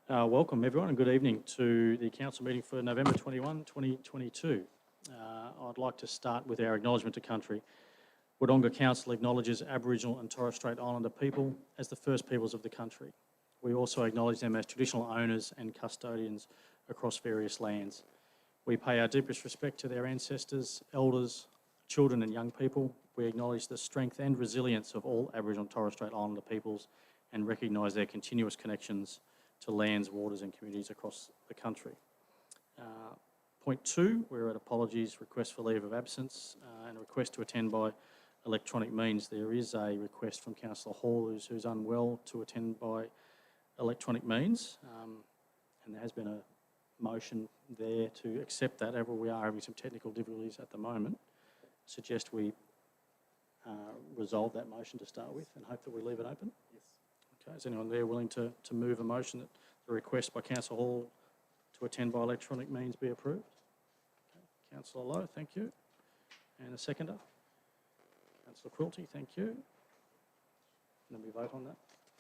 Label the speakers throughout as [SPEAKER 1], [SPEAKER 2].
[SPEAKER 1] Welcome everyone and good evening to the Council meeting for November 21, 2022. I'd like to start with our acknowledgement to country. Wodonga Council acknowledges Aboriginal and Torres Strait Islander people as the first peoples of the country. We also acknowledge them as traditional owners and custodians across various lands. We pay our deepest respect to their ancestors, elders, children and young people. We acknowledge the strength and resilience of all Aboriginal and Torres Strait Islander peoples and recognise their continuous connections to lands, waters and communities across the country. Point 2, we're at apologies, request for leave of absence and a request to attend by electronic means. There is a request from Councillor Hall who's unwell to attend by electronic means and there has been a motion there to accept that. However, we are having some technical difficulties at the moment. I suggest we resolve that motion to start with and hope that we leave it open. Yes. Okay, is anyone there willing to move a motion that the request by Councillor Hall to attend by electronic means be approved? Okay. Councillor Lowe, thank you. And a seconder? Councillor Quilty, thank you. And then we vote on that.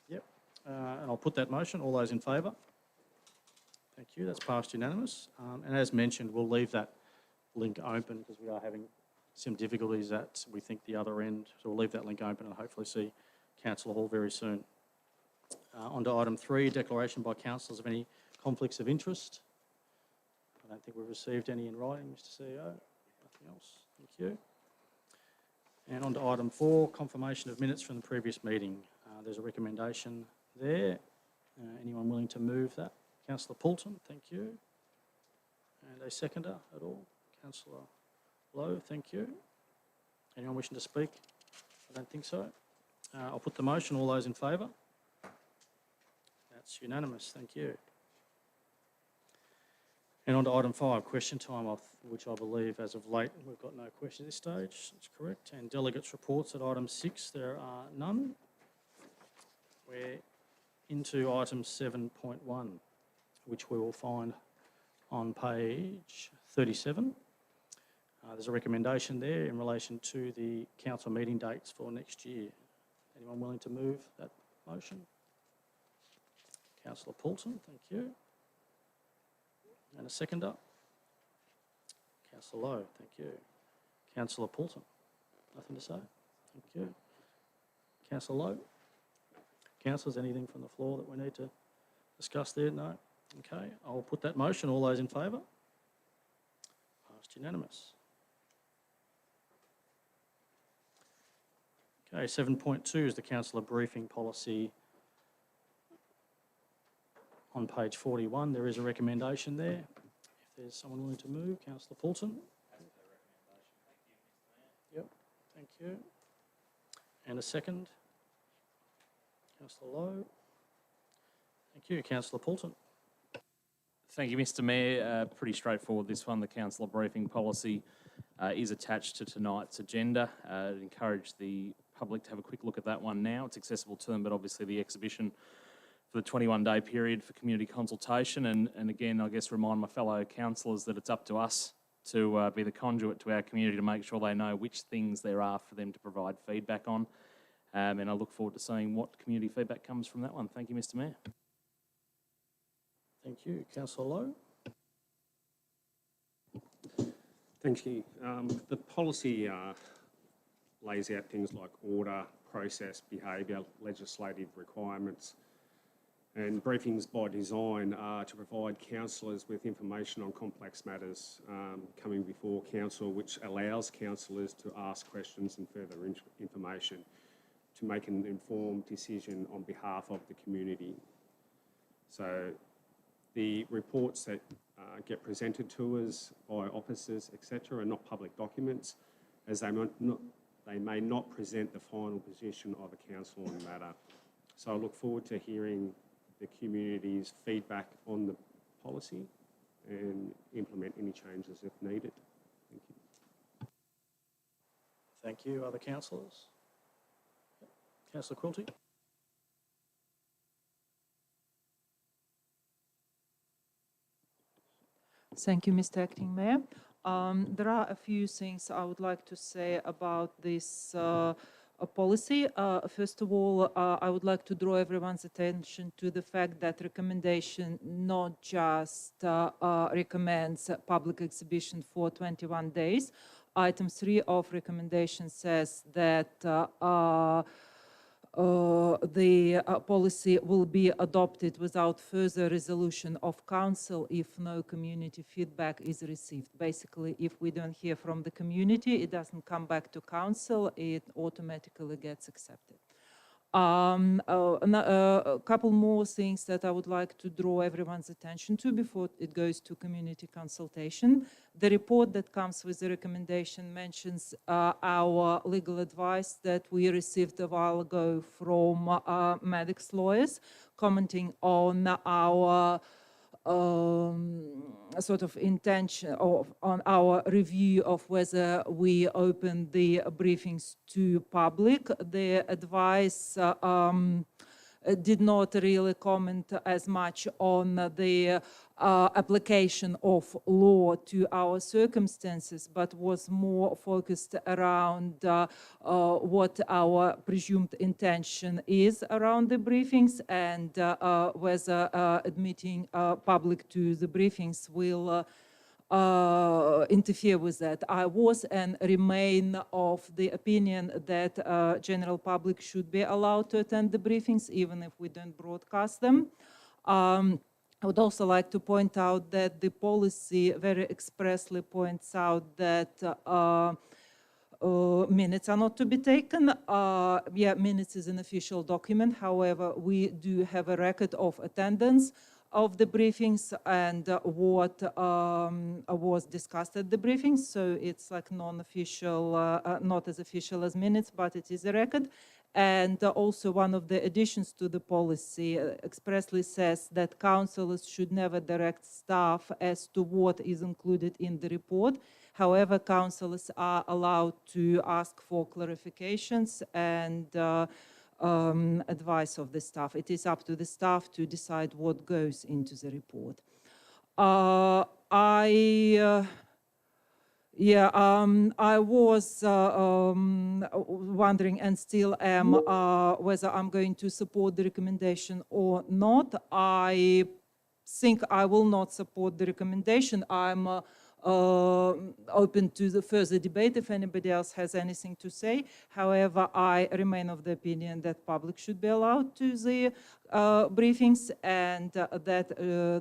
[SPEAKER 1] Yep. And I'll put that motion. All those in favour? Thank you. That's passed unanimous. And as mentioned, we'll leave that link open because we are having some difficulties at, we think, the other end. So we'll leave that link open and hopefully see Councillor Hall very soon. On to item 3, declaration by councillors of any conflicts of interest. I don't think we've received any in writing, Mr CEO. Nothing else. Thank you. And on to item 4, confirmation of minutes from the previous meeting. There's a recommendation there. Anyone willing to move that? Councillor Poulton, thank you. And a seconder at all? Councillor Lowe, thank you. Anyone wishing to speak? I don't think so. I'll put the motion. All those in favour? That's unanimous, thank you. And on to item 5, question time, which I believe as of late we've got no question at this stage, that's correct. And delegates' reports at item 6, there are none. We're into item 7.1, which we will find on page 37. There's a recommendation there in relation to the council meeting dates for next year. Anyone willing to move that motion? Councillor Poulton, thank you. And a seconder? Councillor Lowe, thank you. Councillor Poulton, nothing to say? Thank you. Councillor Lowe? Councillors, anything from the floor that we need to discuss there? No? Okay, I'll put that motion. All those in favour? Passed unanimous. Okay, 7.2 is the councillor briefing policy. On page 41, there is a recommendation there. If there's someone willing to move, Councillor Poulton. Yep, thank you. And a second. Councillor Lowe. Thank you. Councillor Poulton.
[SPEAKER 2] Thank you, Mr Mayor. Pretty straightforward, this one. The councillor briefing policy is attached to tonight's agenda. I'd encourage the public to have a quick look at that one now. It's accessible to them, but obviously the exhibition for the 21-day period for community consultation. And again, I guess remind my fellow councillors that it's up to us to be the conduit to our community to make sure they know which things there are for them to provide feedback on. And I look forward to seeing what community feedback comes from that one. Thank you, Mr Mayor.
[SPEAKER 1] Thank you. Councillor Lowe.
[SPEAKER 3] Thank you. The policy lays out things like order, process, behaviour, legislative requirements, and briefings by design are to provide councillors with information on complex matters coming before council, which allows councillors to ask questions and further information to make an informed decision on behalf of the community. So the reports that get presented to us by officers, etc., are not public documents, as they may not present the final position of a council on the matter. So I look forward to hearing the community's feedback on the policy and implement any changes if needed. Thank you.
[SPEAKER 1] Thank you. Other councillors? Councillor Quilty.
[SPEAKER 4] Thank you, Mr Acting Mayor. There are a few things I would like to say about this policy. First of all, I would like to draw everyone's attention to the fact that recommendation not just recommends public exhibition for 21 days. Item 3 of recommendation says that the policy will be adopted without further resolution of council if no community feedback is received. Basically, if we don't hear from the community, it doesn't come back to council, it automatically gets accepted. A couple more things that I would like to draw everyone's attention to before it goes to community consultation. The report that comes with the recommendation mentions our legal advice that we received a while ago from medics lawyers commenting on our sort of intention on our review of whether we open the briefings to public. The advice did not really comment as much on the application of law to our circumstances, but was more focused around what our presumed intention is around the briefings and whether admitting public to the briefings will interfere with that. I was and remain of the opinion that general public should be allowed to attend the briefings, even if we don't broadcast them. I would also like to point out that the policy very expressly points out that minutes are not to be taken. Yeah, minutes is an official document. However, we do have a record of attendance of the briefings and what was discussed at the briefings. So it's like non-official, not as official as minutes, but it is a record. And also one of the additions to the policy expressly says that councillors should never direct staff as to what is included in the report. However, councillors are allowed to ask for clarifications and advice of the staff. It is up to the staff to decide what goes into the report. I was wondering and still am whether I'm going to support the recommendation or not. I think I will not support the recommendation. I'm open to the further debate if anybody else has anything to say. However, I remain of the opinion that public should be allowed to the briefings and that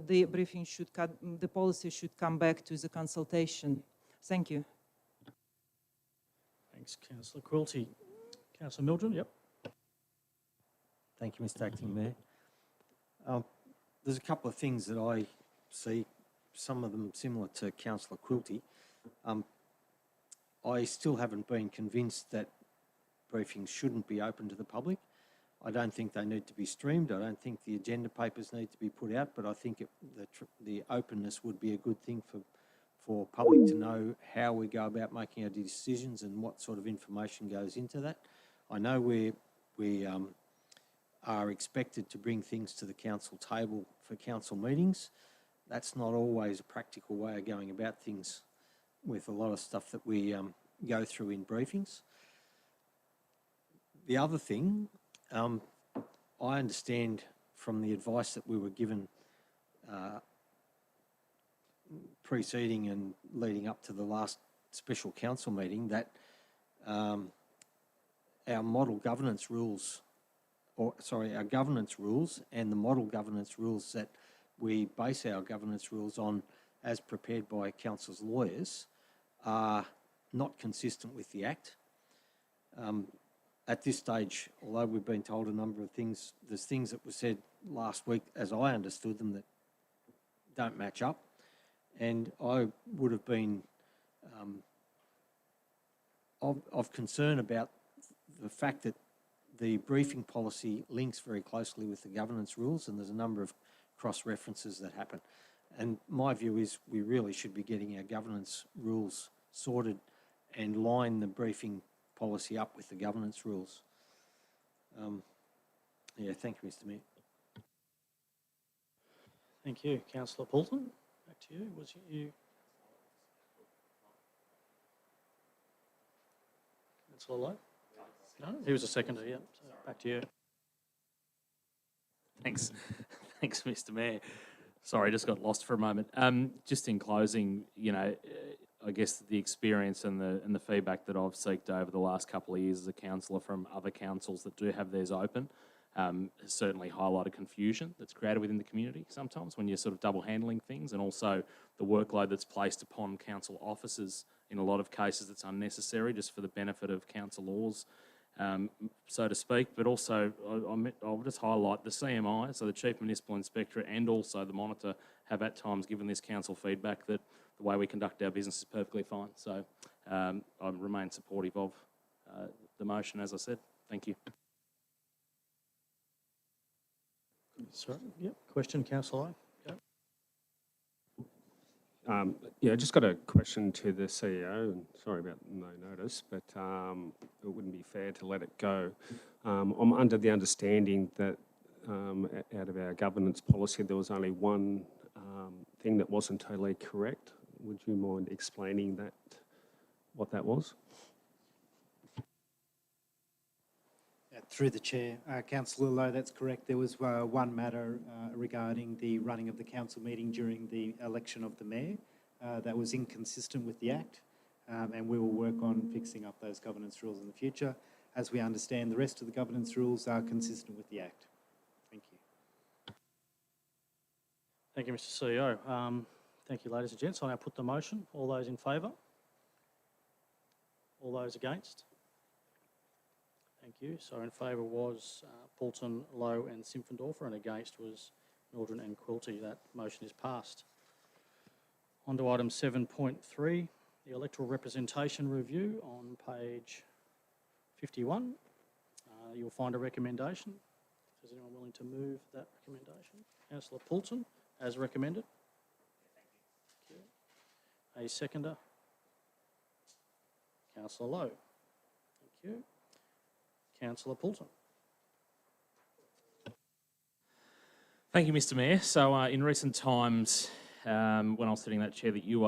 [SPEAKER 4] the briefing should the policy should come back to the consultation. Thank you.
[SPEAKER 1] Thanks, Councillor Quilty. Councillor Mildren, yep.
[SPEAKER 5] Thank you, Mr. Acting Mayor. There's a couple of things that I see, some of them similar to Councillor Quilty. I still haven't been convinced that briefings shouldn't be open to the public. I don't think they need to be streamed. I don't think the agenda papers need to be put out, but I think the openness would be a good thing for public to know how we go about making our decisions and what sort of information goes into that. I know we are expected to bring things to the council table for council meetings. That's not always a practical way of going about things with a lot of stuff that we go through in briefings. The other thing, I understand from the advice that we were given preceding and leading up to the last special council meeting that our model governance rules, our governance rules and the model governance rules that we base our governance rules on as prepared by council's lawyers are not consistent with the Act. At this stage, although we've been told a number of things, there's things that were said last week, as I understood them, that don't match up. And I would have been of concern about the fact that the briefing policy links very closely with the governance rules, and there's a number of cross-references that happen. And my view is we really should be getting our governance rules sorted and line the briefing policy up with the governance rules. Yeah, thank you, Mr. Mayor.
[SPEAKER 1] Thank you. Councillor Poulton, back to you. Was you? Councillor Lowe? No, he was a seconder, yeah. So back to you.
[SPEAKER 2] Thanks. Thanks, Mr. Mayor. Sorry, just got lost for a moment. Just in closing, I guess the experience and the feedback that I've seeked over the last couple of years as a councillor from other councils that do have theirs open has certainly highlighted confusion that's created within the community sometimes when you're sort of double handling things, and also the workload that's placed upon council officers in a lot of cases that's unnecessary just for the benefit of councillors, so to speak. But also I'll just highlight the CMI, so the Chief Municipal Inspector, and also the Monitor have at times given this council feedback that the way we conduct our business is perfectly fine. So I remain supportive of the motion, as I said. Thank you.
[SPEAKER 1] Sorry, yep. Question, Councillor Lowe? Go.
[SPEAKER 3] Yeah, I just got a question to the CEO, and sorry about no notice, but it wouldn't be fair to let it go. I'm under the understanding that out of our governance policy, there was only one thing that wasn't totally correct. Would you mind explaining that, what that was?
[SPEAKER 6] Through the chair, Councillor Lowe, that's correct. There was one matter regarding the running of the council meeting during the election of the mayor that was inconsistent with the Act, and we will work on fixing up those governance rules in the future. As we understand, the rest of the governance rules are consistent with the Act. Thank you.
[SPEAKER 1] Thank you, Mr. CEO. Thank you, ladies and gents. I'll now put the motion. All those in favour? All those against? Thank you. So in favour was Poulton, Lowe and Simpfendorfer, and against was Mildren and Quilty. That motion is passed. On to item 7.3, the electoral representation review on page 51. You'll find a recommendation. Is anyone willing to move that recommendation? Councillor Poulton, as recommended. Thank you. A seconder? Councillor Lowe. Thank you. Councillor Poulton.
[SPEAKER 2] Thank you, Mr. Mayor. So in recent times, when I was sitting in that chair, that you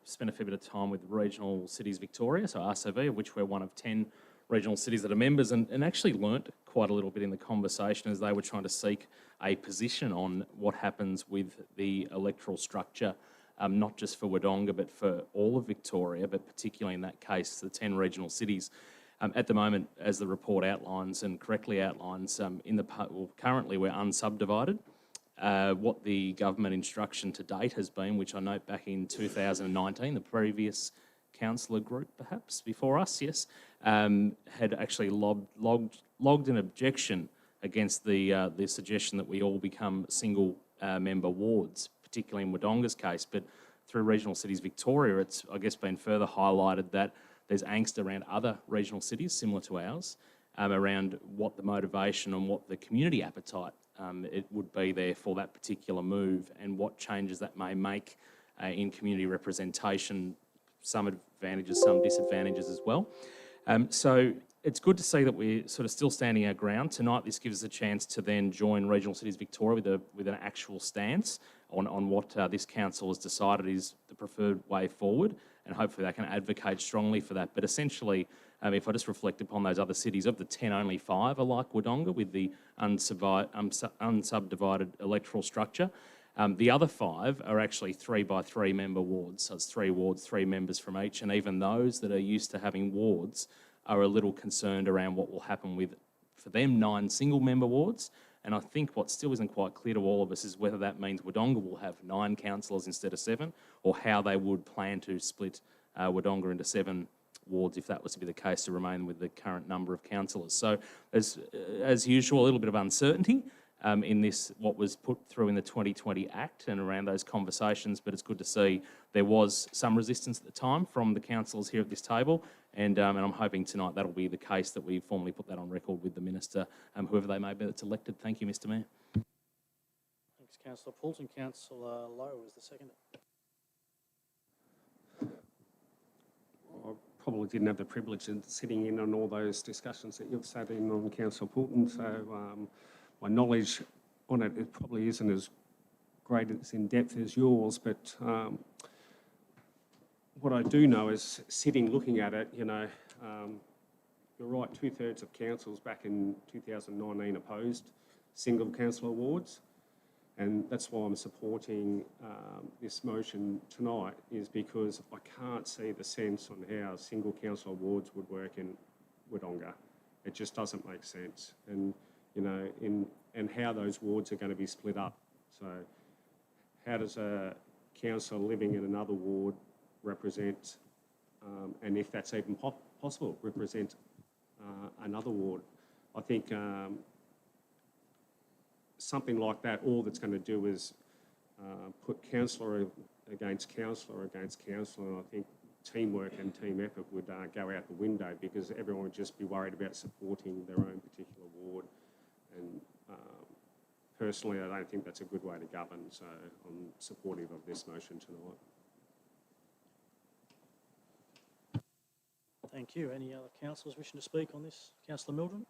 [SPEAKER 2] spent a fair bit of time with Regional Cities Victoria, so RCV, of which we're one of 10 regional cities that are members, and actually learnt quite a little bit in the conversation as they were trying to seek a position on what happens with the electoral structure, not just for Wodonga, but for all of Victoria, but particularly in that case, the 10 regional cities. At the moment, as the report outlines and correctly outlines, currently we're unsubdivided. What the government instruction to date has been, which I note back in 2019, the previous councillor group perhaps before us, yes, had actually logged an objection against the suggestion that we all become single member wards, particularly in Wodonga's case. But through Regional Cities Victoria, it's, I guess, been further highlighted that there's angst around other regional cities similar to ours, around what the motivation and what the community appetite it would be there for that particular move, and what changes that may make in community representation, some advantages, some disadvantages as well. So it's good to see that we're sort of still standing our ground. Tonight, this gives us a chance to then join Regional Cities Victoria with an actual stance on what this council has decided is the preferred way forward, and hopefully they can advocate strongly for that. But essentially, if I just reflect upon those other cities, of the 10, only 5 are like Wodonga with the unsubdivided electoral structure. The other 5 are actually 3-by-3 member wards. So it's 3 wards, 3 members from each. And even those that are used to having wards are a little concerned around what will happen with, for them, 9 single member wards. And I think what still isn't quite clear to all of us is whether that means Wodonga will have 9 councillors instead of 7, or how they would plan to split Wodonga into 7 wards if that was to be the case, to remain with the current number of councillors. So as usual, a little bit of uncertainty in this, what was put through in the 2020 Act and around those conversations, but it's good to see there was some resistance at the time from the councillors here at this table, and I'm hoping tonight that'll be the case, that we formally put that on record with the Minister, whoever they may be that's elected. Thank you, Mr. Mayor.
[SPEAKER 1] Thanks, Councillor Poulton. Councillor Lowe is the seconder.
[SPEAKER 3] I probably didn't have the privilege of sitting in on all those discussions that you've sat in on, Councillor Poulton, so my knowledge on it probably isn't as great, as in depth as yours, but what I do know is, sitting looking at it, you're right, 2/3 of councils back in 2019 opposed single councillor awards. And that's why I'm supporting this motion tonight, is because I can't see the sense on how single council awards would work in Wodonga. It just doesn't make sense. And, you know, and how those wards are going to be split up. So how does a councillor living in another ward represent, and if that's even possible, represent another ward? I think something like that, all that's going to do is put councillor against councillor against councillor, and I think teamwork and team effort would go out the window, because everyone would just be worried about supporting their own particular ward. And personally, I don't think that's a good way to govern, so I'm supportive of this motion tonight.
[SPEAKER 1] Thank you. Any other councillors wishing to speak on this? Councillor Mildren?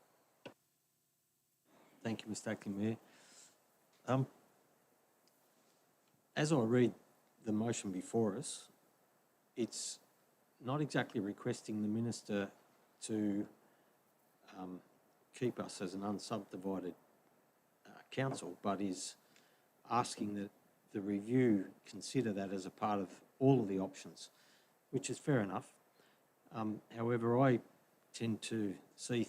[SPEAKER 5] Thank you, Mr Acting Mayor. As I read the motion before us, it's not exactly requesting the Minister to keep us as an unsubdivided council, but is asking that the review consider that as a part of all of the options, which is fair enough. However, I tend to see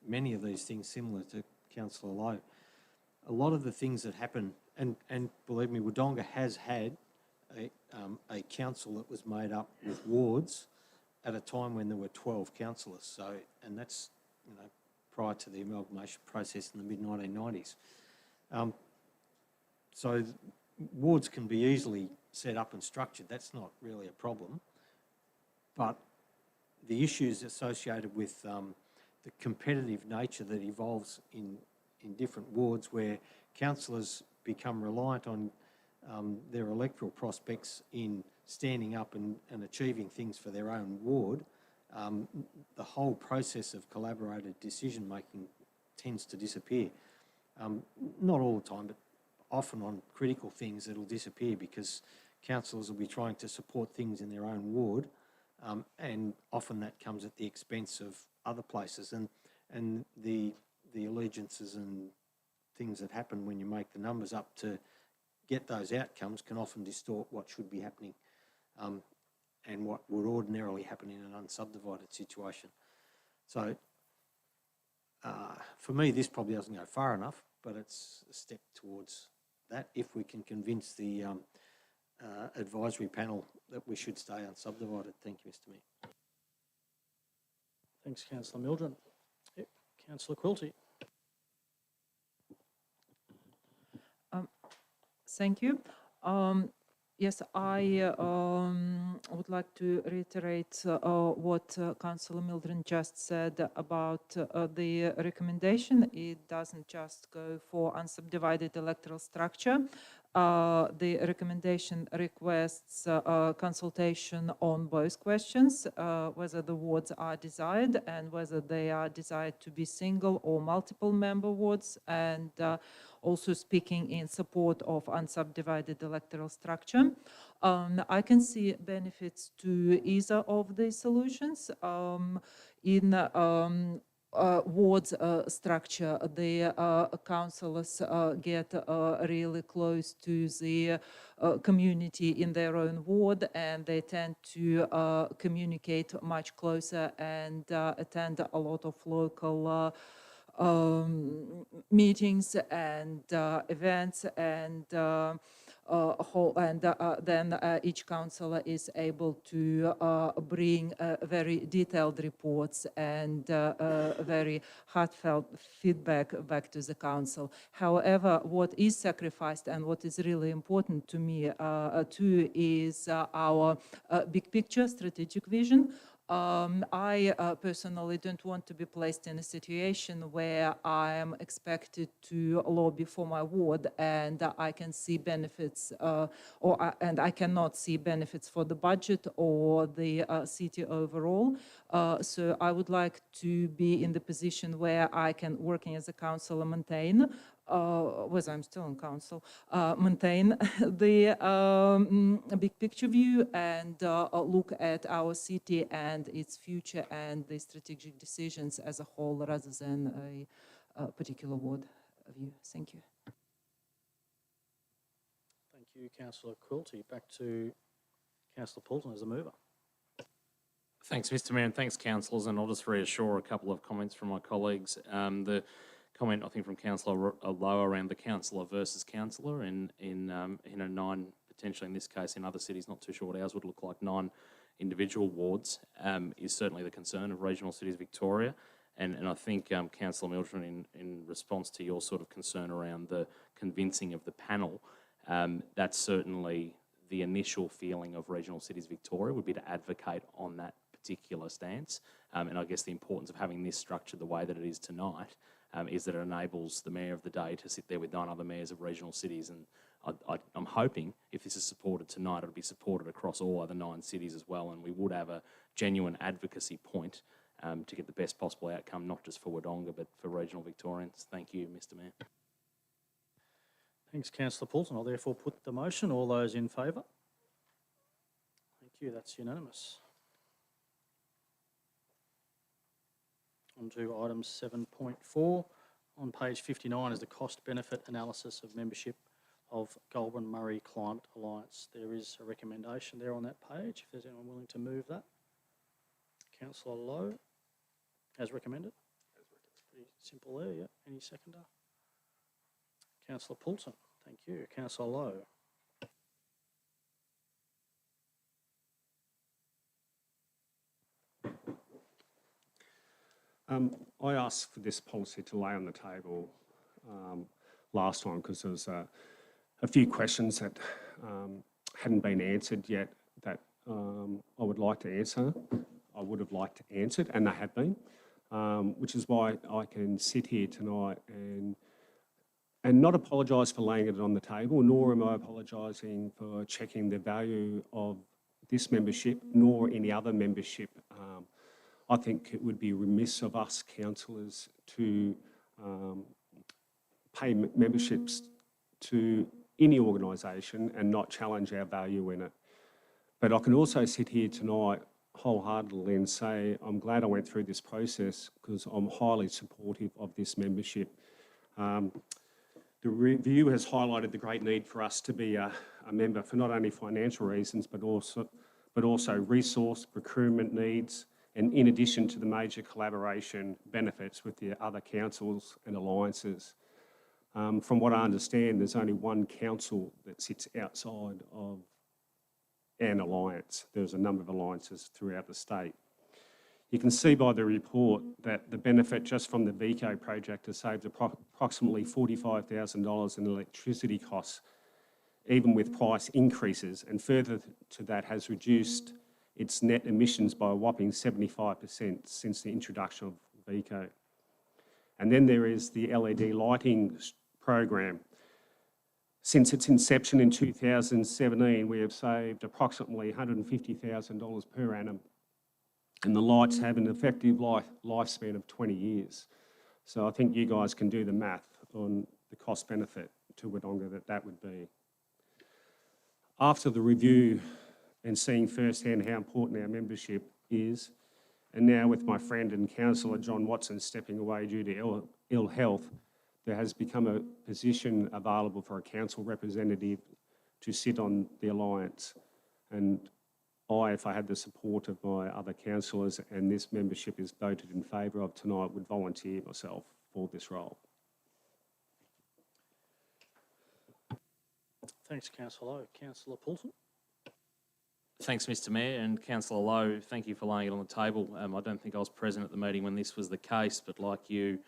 [SPEAKER 5] many of these things similar to Councillor Lowe. A lot of the things that happen, and believe me, Wodonga has had a council that was made up with wards at a time when there were 12 councillors. So, and that's, you know, prior to the amalgamation process in the mid-1990s. So wards can be easily set up and structured. That's not really a problem. But the issues associated with the competitive nature that evolves in different wards, where councillors become reliant on their electoral prospects in standing up and achieving things for their own ward, the whole process of collaborated decision-making tends to disappear. Not all the time, but often on critical things it'll disappear, because councillors will be trying to support things in their own ward, and often that comes at the expense of other places. And the allegiances and things that happen when you make the numbers up to get those outcomes can often distort what should be happening, and what would ordinarily happen in an unsubdivided situation. So for me, this probably doesn't go far enough, but it's a step towards that, if we can convince the advisory panel that we should stay unsubdivided. Thank you, Mr Mayor.
[SPEAKER 1] Thanks, Councillor Mildren. Yep. Councillor Quilty.
[SPEAKER 4] Thank you. Yes, I would like to reiterate what Councillor Mildren just said about the recommendation. It doesn't just go for unsubdivided electoral structure. The recommendation requests consultation on both questions, whether the wards are desired and whether they are desired to be single or multiple member wards, and also speaking in support of unsubdivided electoral structure. I can see benefits to either of these solutions. In wards structure, the councillors get really close to the community in their own ward, and they tend to communicate much closer and attend a lot of local meetings and events, and then each councillor is able to bring very detailed reports and very heartfelt feedback back to the council. However, what is sacrificed and what is really important to me too is our big picture strategic vision. I personally don't want to be placed in a situation where I am expected to lobby for my ward and I can see benefits, and I cannot see benefits for the budget or the city overall. So I would like to be in the position where I can, working as a councillor, maintain was I'm still on council, maintain the big picture view and look at our city and its future and the strategic decisions as a whole rather than a particular ward view. Thank you.
[SPEAKER 1] Thank you, Councillor Quilty. Back to Councillor Poulton as a mover.
[SPEAKER 2] Thanks, Mr Mayor, and thanks, councillors. And I'll just reassure a couple of comments from my colleagues. The comment, I think, from Councillor Lowe around the councillor versus councillor in a 9, potentially in this case, in other cities, not too sure what ours would look like, 9 individual wards, is certainly the concern of regional cities Victoria. And I think, Councillor Milton, in response to your sort of concern around the convincing of the panel, that's certainly the initial feeling of regional cities Victoria would be to advocate on that particular stance. And I guess the importance of having this structured the way that it is tonight is that it enables the mayor of the day to sit there with 9 other mayors of regional cities. And I'm hoping if this is supported tonight, it'll be supported across all other 9 cities as well. And we would have a genuine advocacy point to get the best possible outcome, not just for Wodonga, but for regional Victorians. Thank you, Mr Mayor.
[SPEAKER 1] Thanks, Councillor Poulton. I'll therefore put the motion. All those in favour? Thank you. That's unanimous. On to item 7.4. On page 59 is the cost-benefit analysis of membership of Goulburn Murray Climate Alliance. There is a recommendation there on that page, if there's anyone willing to move that. Councillor Lowe, as recommended. Pretty simple there, yeah. Any seconder? Councillor Poulton, thank you. Councillor Lowe.
[SPEAKER 3] I asked for this policy to lay on the table last time because there was a few questions that hadn't been answered yet that I would like to answer. I would have liked answered, and they have been, which is why I can sit here tonight and not apologise for laying it on the table, nor am I apologising for checking the value of this membership, nor any other membership. I think it would be remiss of us councillors to pay memberships to any organisation and not challenge our value in it. But I can also sit here tonight wholeheartedly and say I'm glad I went through this process because I'm highly supportive of this membership. The review has highlighted the great need for us to be a member for not only financial reasons but also resource procurement needs, and in addition to the major collaboration benefits with the other councils and alliances. From what I understand, there's only one council that sits outside of an alliance. There's a number of alliances throughout the state. You can see by the report that the benefit just from the Butko project has saved approximately $45,000 in electricity costs, even with price increases, and further to that has reduced its net emissions by a whopping 75% since the introduction of Butko. And then there is the LED lighting program. Since its inception in 2017, we have saved approximately $150,000 per annum, and the lights have an effective lifespan of 20 years. So I think you guys can do the math on the cost benefit to Wodonga that would be. After the review and seeing firsthand how important our membership is, and now with my friend and councillor John Watson stepping away due to ill health, there has become a position available for a council representative to sit on the alliance. And if I had the support of my other councillors and this membership is voted in favour of tonight, would volunteer myself for this role.
[SPEAKER 1] Thanks, Councillor Lowe. Councillor Poulton.
[SPEAKER 2] Thanks, Mr Mayor, and Councillor Lowe, thank you for laying it on the table. I don't think I was present at the meeting when this was the case, but like you,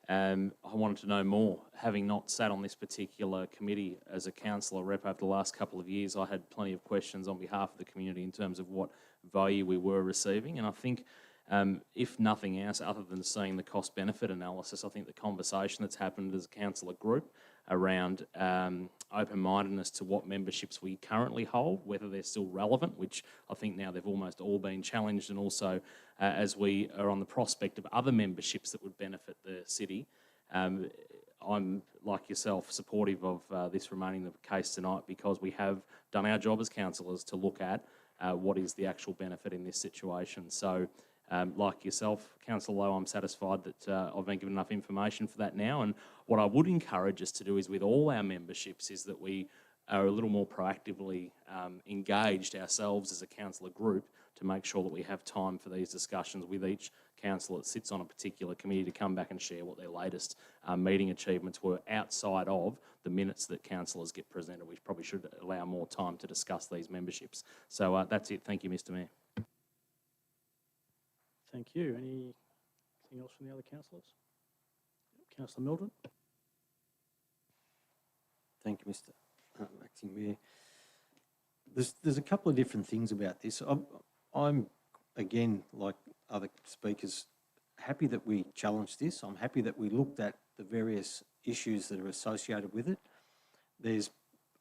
[SPEAKER 2] I wanted to know more. Having not sat on this particular committee as a councillor rep over the last couple of years, I had plenty of questions on behalf of the community in terms of what value we were receiving. And I think if nothing else, other than seeing the cost-benefit analysis, I think the conversation that's happened as a councillor group around open-mindedness to what memberships we currently hold, whether they're still relevant, which I think now they've almost all been challenged, and also as we are on the prospect of other memberships that would benefit the city, I I'm, like yourself, supportive of this remaining the case tonight because we have done our job as councillors to look at what is the actual benefit in this situation. So, like yourself, Councillor Lowe, I'm satisfied that I've been given enough information for that now. And what I would encourage us to do is with all our memberships is that we are a little more proactively engaged ourselves as a councillor group to make sure that we have time for these discussions with each councillor that sits on a particular committee to come back and share what their latest meeting achievements were outside of the minutes that councillors get presented. We probably should allow more time to discuss these memberships. So that's it. Thank you, Mr Mayor.
[SPEAKER 1] Thank you. Anything else from the other councillors? Councillor Mildred?
[SPEAKER 5] Thank you, Mr. Acting Mayor. There's a couple of different things about this. I'm again, like other speakers, happy that we challenged this. I'm happy that we looked at the various issues that are associated with it. There's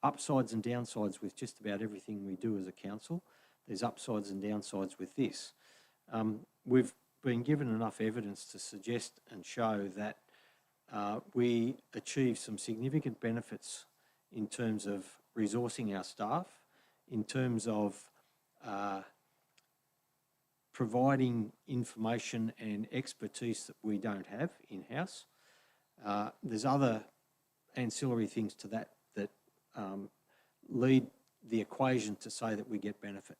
[SPEAKER 5] upsides and downsides with just about everything we do as a council. There's upsides and downsides with this. We've been given enough evidence to suggest and show that we achieve some significant benefits in terms of resourcing our staff, in terms of providing information and expertise that we don't have in-house. There's other ancillary things to that that lead the equation to say that we get benefit.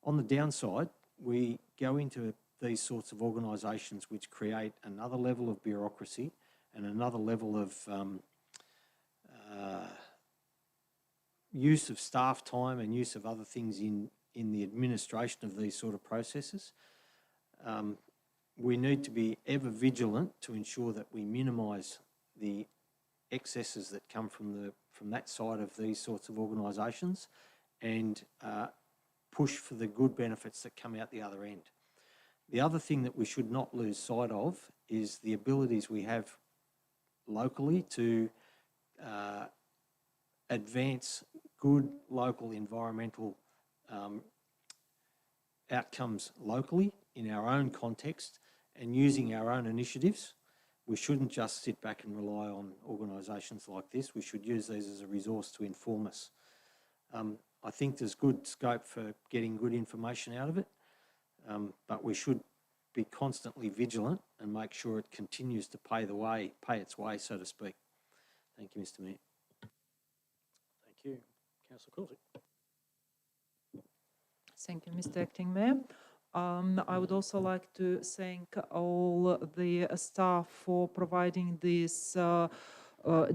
[SPEAKER 5] On the downside, we go into these sorts of organisations which create another level of bureaucracy and another level of use of staff time and use of other things in the administration of these sort of processes. We need to be ever vigilant to ensure that we minimise the excesses that come from that side of these sorts of organisations and push for the good benefits that come out the other end. The other thing that we should not lose sight of is the abilities we have locally to advance good local environmental outcomes locally in our own context and using our own initiatives. We shouldn't just sit back and rely on organisations like this. We should use these as a resource to inform us. I think there's good scope for getting good information out of it, but we should be constantly vigilant and make sure it continues to pay its way, so to speak. Thank you, Mr Mayor.
[SPEAKER 1] Thank you. Councillor Coulter.
[SPEAKER 4] Thank you, Mr Acting Mayor. I would also like to thank all the staff for providing this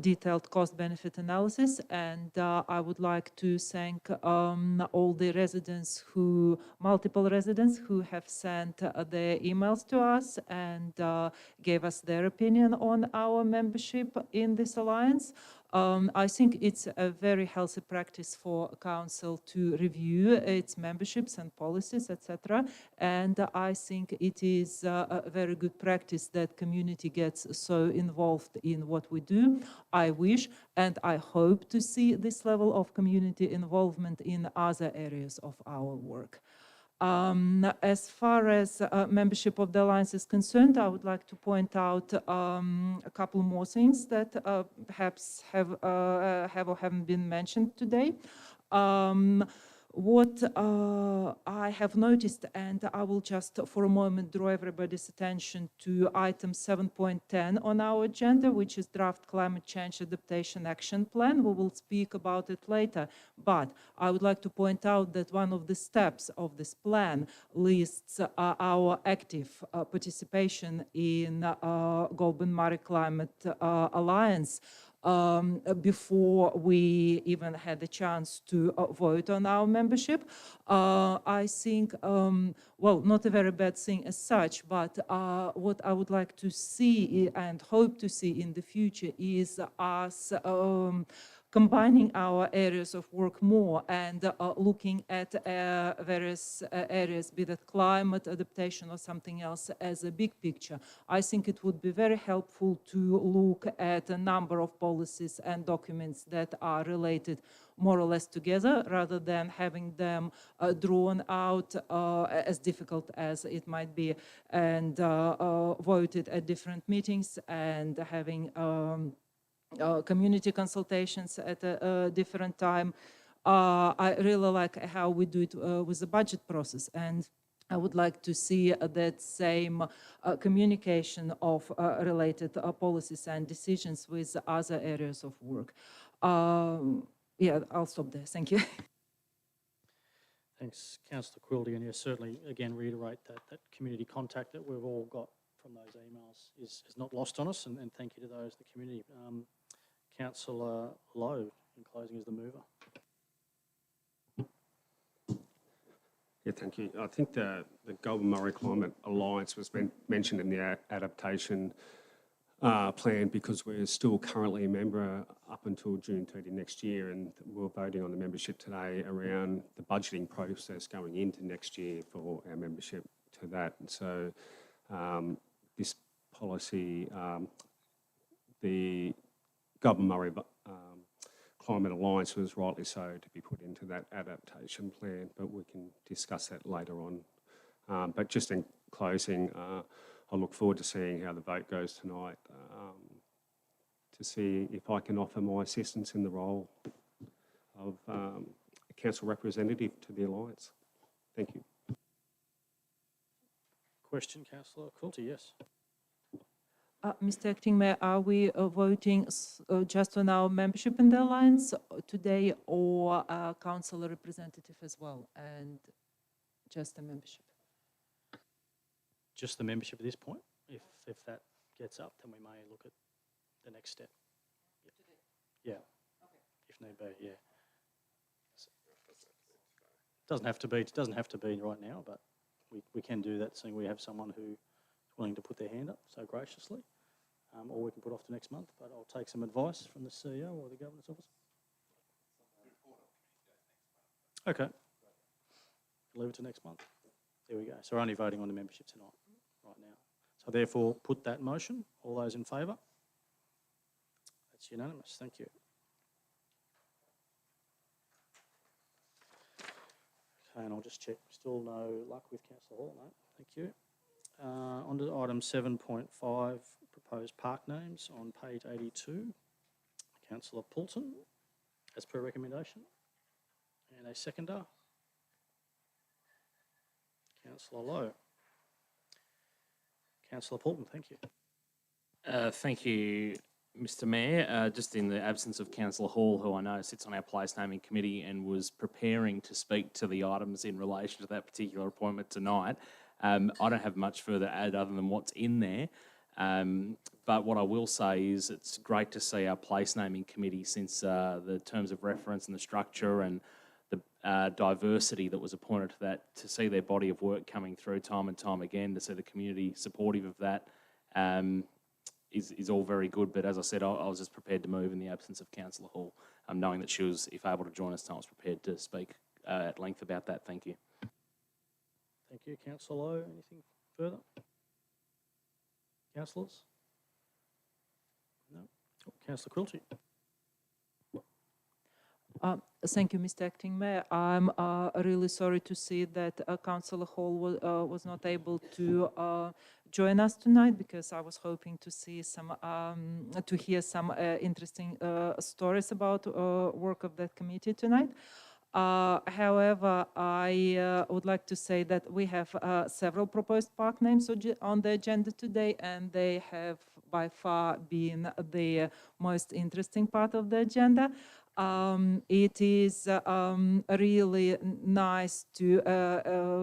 [SPEAKER 4] detailed cost-benefit analysis, and I would like to thank all the multiple residents who have sent their emails to us and gave us their opinion on our membership in this alliance. I think it's a very healthy practice for council to review its memberships and policies, etc. And I think it is a very good practice that community gets so involved in what we do. I wish and I hope to see this level of community involvement in other areas of our work. As far as membership of the Alliance is concerned, I would like to point out a couple more things that perhaps have or haven't been mentioned today. What I have noticed, and I will just for a moment draw everybody's attention to item 7.10 on our agenda, which is draft climate change adaptation action plan. We will speak about it later, but I would like to point out that one of the steps of this plan lists our active participation in Goulburn Murray Climate Alliance. Before we even had the chance to vote on our membership. I think, well, not a very bad thing as such, but what I would like to see and hope to see in the future is us combining our areas of work more and looking at various areas, be that climate, adaptation or something else, as a big picture. I think it would be very helpful to look at a number of policies and documents that are related more or less together, rather than having them drawn out, as difficult as it might be, and voted at different meetings and having community consultations at a different time. I really like how we do it with the budget process, and I would like to see that same communication of related policies and decisions with other areas of work. Yeah, I'll stop there. Thank you.
[SPEAKER 1] Thanks, Councillor Quilty, and yes, certainly, again, reiterate that community contact that we've all got from those emails is not lost on us, and thank you to those in the community. Councillor Lowe, in closing, is the mover.
[SPEAKER 3] Yeah, thank you. I think the Goulburn Murray Climate Alliance was mentioned in the adaptation plan because we're still currently a member up until June 30 next year, and we're voting on the membership today around the budgeting process going into next year for our membership to that. And so this policy, the Goulburn Murray Climate Alliance was rightly so to be put into that adaptation plan, but we can discuss that later on. But just in closing, I look forward to seeing how the vote goes tonight, to see if I can offer my assistance in the role of a council representative to the Alliance. Thank you.
[SPEAKER 1] Question, Councillor Quilty, yes.
[SPEAKER 4] Mr. Acting Mayor, are we voting just on our membership in the Alliance today, or council representative as well, and just the membership?
[SPEAKER 1] Just the membership at this point. If that gets up, then we may look at the next step. Yeah. Okay. If need be, yeah. Doesn't have to be right now, but we can do that, seeing we have someone who willing to put their hand up so graciously, or we can put off to next month, but I'll take some advice from the CEO or the Governor's Office. Okay. Leave it to next month. There we go. So we're only voting on the membership tonight, right now. So therefore, put that motion. All those in favour? That's unanimous. Thank you. Okay, and I'll just check. Still no luck with Councillor Hall, no? Thank you. On to item 7.5, proposed park names on page 82. Councillor Poulton, as per recommendation. And a seconder. Councillor Lowe. Councillor Poulton, thank you.
[SPEAKER 2] Thank you, Mr. Mayor. Just in the absence of Councillor Hall, who I know sits on our place naming committee and was preparing to speak to the items in relation to that particular appointment tonight, I don't have much further to add other than what's in there. But what I will say is it's great to see our place naming committee, since the terms of reference and the structure and the diversity that was appointed to that, to see their body of work coming through time and time again, to see the community supportive of that, is all very good. But as I said, I was just prepared to move in the absence of Councillor Hall, knowing that she was, if able to join us tonight, I was prepared to speak at length about that. Thank you.
[SPEAKER 1] Thank you, Councillor Lowe. Anything further? Councillors? No. Oh, Councillor Quilty.
[SPEAKER 4] Thank you, Mr. Acting Mayor. I'm really sorry to see that Councillor Hall was not able to join us tonight, because I was hoping to see some, to hear some interesting stories about work of that committee tonight. However, I would like to say that we have several proposed park names on the agenda today, and they have by far been the most interesting part of the agenda. It is really nice to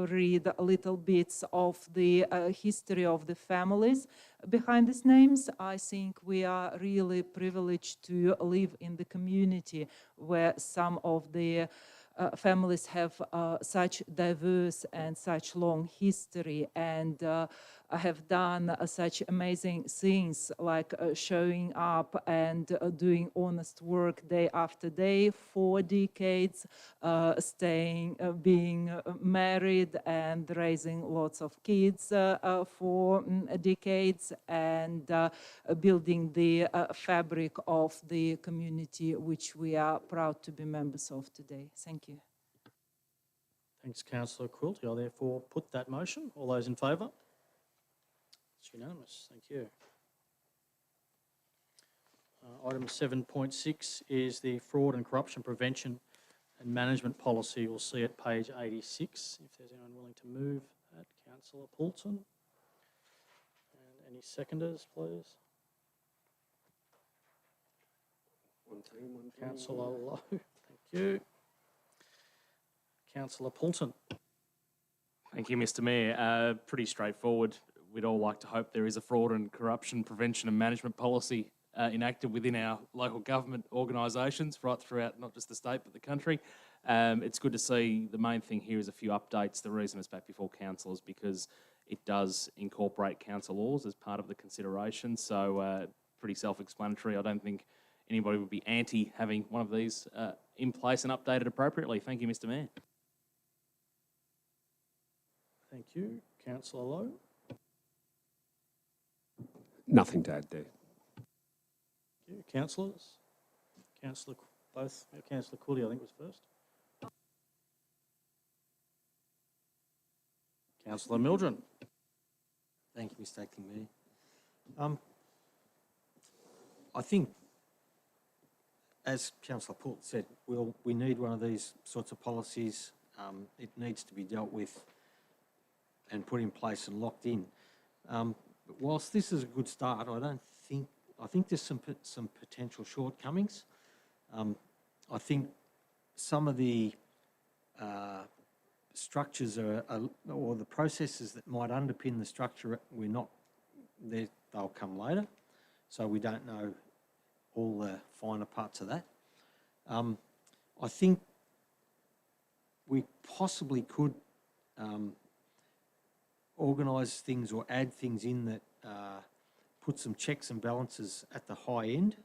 [SPEAKER 4] read little bits of the history of the families behind these names. I think we are really privileged to live in the community where some of the families have such diverse and such long history, and have done such amazing things, like showing up and doing honest work day after day for decades, being married and raising lots of kids for decades, and building the fabric of the community which we are proud to be members of today. Thank you.
[SPEAKER 1] Thanks, Councillor Quilty. I'll therefore put that motion. All those in favour? It's unanimous. Thank you. Item 7.6 is the Fraud and Corruption Prevention and Management Policy. You'll see at page 86. If there's anyone willing to move that, Councillor Poulton. And any seconders, please?
[SPEAKER 3] One team, one team.
[SPEAKER 1] Councillor Lowe, thank you. Councillor Poulton.
[SPEAKER 2] Thank you, Mr Mayor. Pretty straightforward. We'd all like to hope there is a fraud and corruption prevention and management policy enacted within our local government organisations right throughout not just the state but the country. It's good to see. The main thing here is a few updates. The reason it's back before council is because it does incorporate council laws as part of the consideration, so pretty self-explanatory. I don't think anybody would be anti having one of these in place and updated appropriately. Thank you, Mr Mayor.
[SPEAKER 1] Thank you. Councillor Lowe.
[SPEAKER 3] Nothing to add there.
[SPEAKER 1] Thank you. Councillors? Councillor, both, Councillor Cooley, I think, was first. Councillor Mildren.
[SPEAKER 5] Thank you, Mr Acting Mayor. I think, as Councillor Poulton said, we need one of these sorts of policies. It needs to be dealt with and put in place and locked in. But whilst this is a good start, I think there's some potential shortcomings. I think some of the structures or the processes that might underpin the structure, they'll come later. So we don't know all the finer parts of that. I think we possibly could organise things or add things in that put some checks and balances at the high end,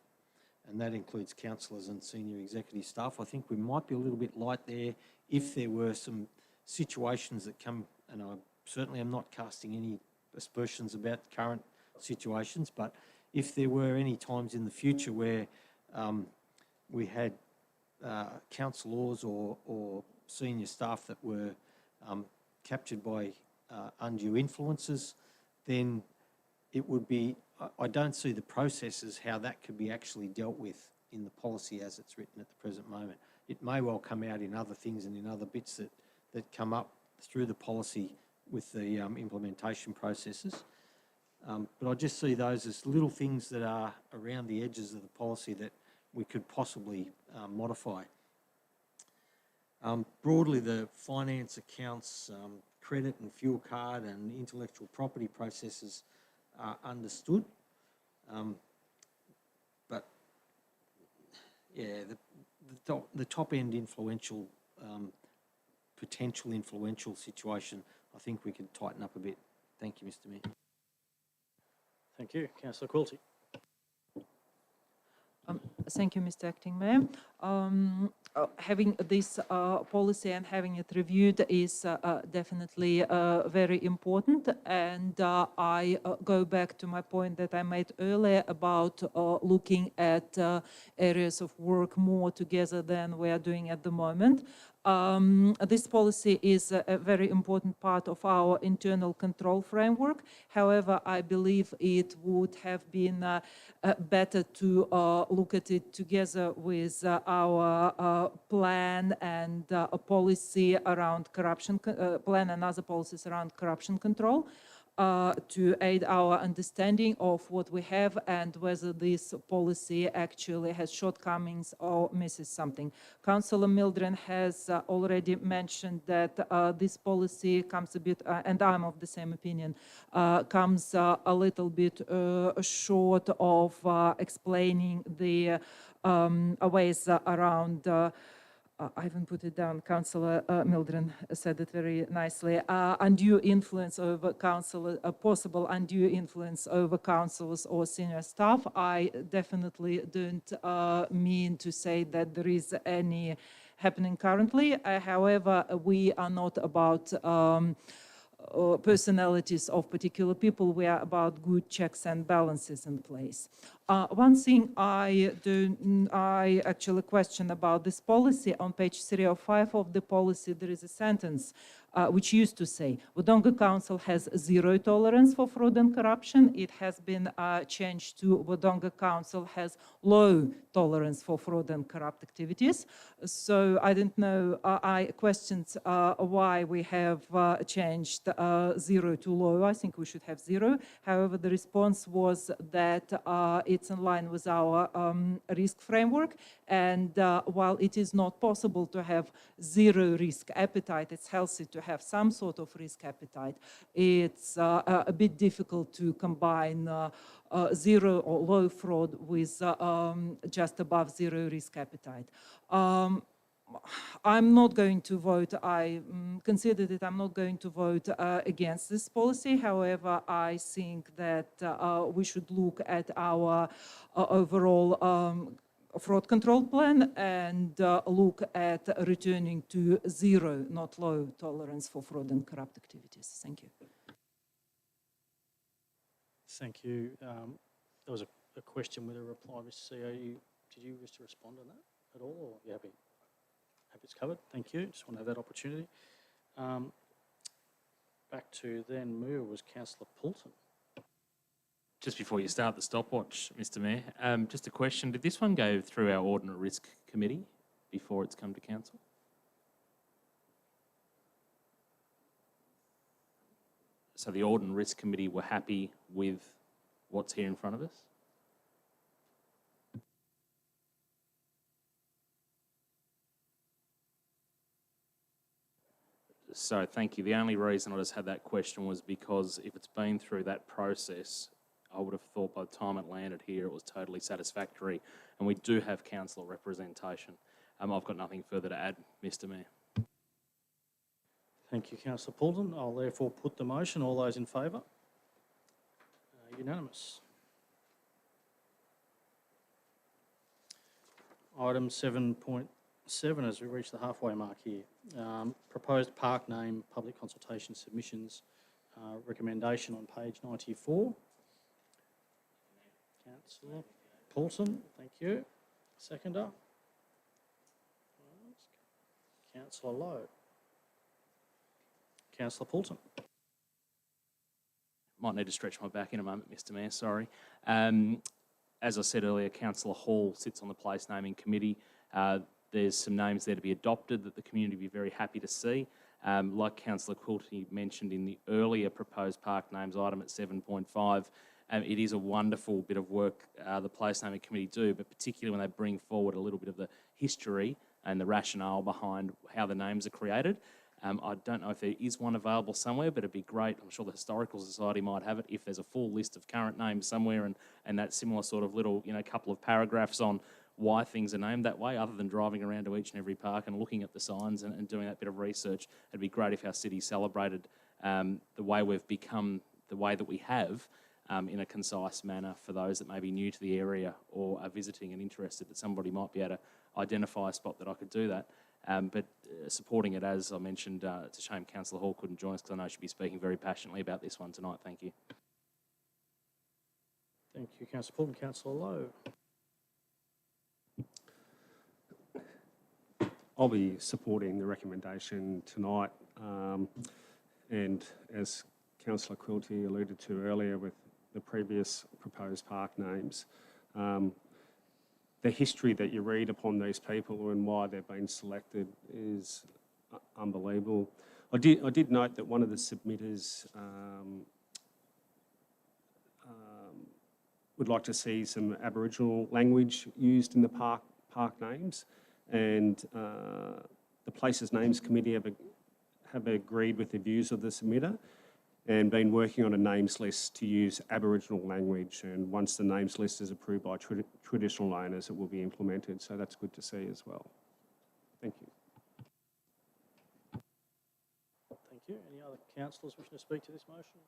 [SPEAKER 5] and that includes councillors and senior executive staff. I think we might be a little bit light there if there were some situations that come, and I certainly am not casting any aspersions about current situations, but if there were any times in the future where we had councillors or senior staff that were captured by undue influences, then it would be, I don't see the processes how that could be actually dealt with in the policy as it's written at the present moment. It may well come out in other things and in other bits that come up through the policy with the implementation processes. But I just see those as little things that are around the edges of the policy that we could possibly modify. Broadly, the finance accounts, credit and fuel card and intellectual property processes are understood. But yeah, the top end influential, potential influential situation, I think we could tighten up a bit. Thank you, Mr Mayor.
[SPEAKER 1] Thank you. Councillor Quilty.
[SPEAKER 4] Thank you, Mr Acting Mayor. Having this policy and having it reviewed is definitely very important, and I go back to my point that I made earlier about looking at areas of work more together than we are doing at the moment. This policy is a very important part of our internal control framework. However, I believe it would have been better to look at it together with our plan and a policy around corruption, plan and other policies around corruption control. To aid our understanding of what we have and whether this policy actually has shortcomings or misses something. Councillor Mildren has already mentioned that this policy comes a bit, and I'm of the same opinion, comes a little bit short of explaining the ways around I haven't put it down. Councillor Mildren said it very nicely. Undue influence over councillors, possible undue influence over councillors or senior staff. I definitely don't mean to say that there is any happening currently. However, we are not about personalities of particular people. We are about good checks and balances in place. One thing I actually question about this policy, on page 305 of the policy, there is a sentence which used to say Wodonga Council has zero tolerance for fraud and corruption. It has been changed to Wodonga Council has low tolerance for fraud and corrupt activities. So I didn't know, I questioned why we have changed zero to low. I think we should have zero. However, the response was that it's in line with our risk framework. And while it is not possible to have zero risk appetite, it's healthy to have some sort of risk appetite. It's a bit difficult to combine zero or low fraud with just above zero risk appetite. I'm not going to vote. I considered it. I'm not going to vote against this policy. However, I think that we should look at our overall fraud control plan and look at returning to zero, not low tolerance for fraud and corrupt activities. Thank you.
[SPEAKER 1] Thank you. There was a question with a reply, Mr. CEO. Did you wish to respond on that at all, or are you happy? Happy it's covered. Thank you. Just want to have that opportunity. Back to then move was Councillor Poulton.
[SPEAKER 2] Just before you start the stopwatch, Mr. Mayor, just a question. Did this one go through our Audit and Risk Committee before it's come to Council? So the Audit and Risk Committee were happy with what's here in front of us? So thank you. The only reason I just had that question was because if it's been through that process, I would have thought by the time it landed here, it was totally satisfactory. And we do have councillor representation. I've got nothing further to add, Mr. Mayor.
[SPEAKER 1] Thank you, Councillor Poulton. I'll therefore put the motion. All those in favour? Unanimous. Item 7.7, as we reach the halfway mark here. Proposed park name public consultation submissions. Recommendation on page 94. Councillor Poulton, thank you. Seconder. Councillor Lowe. Councillor Poulton.
[SPEAKER 2] Might need to stretch my back in a moment, Mr. Mayor, sorry. As I said earlier, Councillor Hall sits on the Place Naming Committee. There's some names there to be adopted that the community will be very happy to see. Like Councillor Quilty mentioned in the earlier proposed park names item at 7.5, it is a wonderful bit of work the Place Naming Committee do, but particularly when they bring forward a little bit of the history and the rationale behind how the names are created. I don't know if there is one available somewhere, but it'd be great. I'm sure the Historical Society might have it if there's a full list of current names somewhere and that similar sort of little, couple of paragraphs on why things are named that way, other than driving around to each and every park and looking at the signs and doing that bit of research. It'd be great if our city celebrated the way we've become, the way that we have, in a concise manner for those that may be new to the area or are visiting and interested, that somebody might be able to identify a spot that I could do that. But supporting it, as I mentioned, it's a shame Councillor Hall couldn't join us because I know she'll be speaking very passionately about this one tonight. Thank you.
[SPEAKER 1] Thank you, Councillor Poulton. Councillor Lowe.
[SPEAKER 3] I'll be supporting the recommendation tonight. And as Councillor Quilty alluded to earlier with the previous proposed park names, the history that you read upon these people and why they've been selected is unbelievable. I did note that one of the submitters would like to see some Aboriginal language used in the park names, and the Places Names Committee have agreed with the views of the submitter and been working on a names list to use Aboriginal language, and once the names list is approved by traditional owners, it will be implemented, so that's good to see as well. Thank you.
[SPEAKER 1] Thank you. Any other councillors wishing to speak to this motion?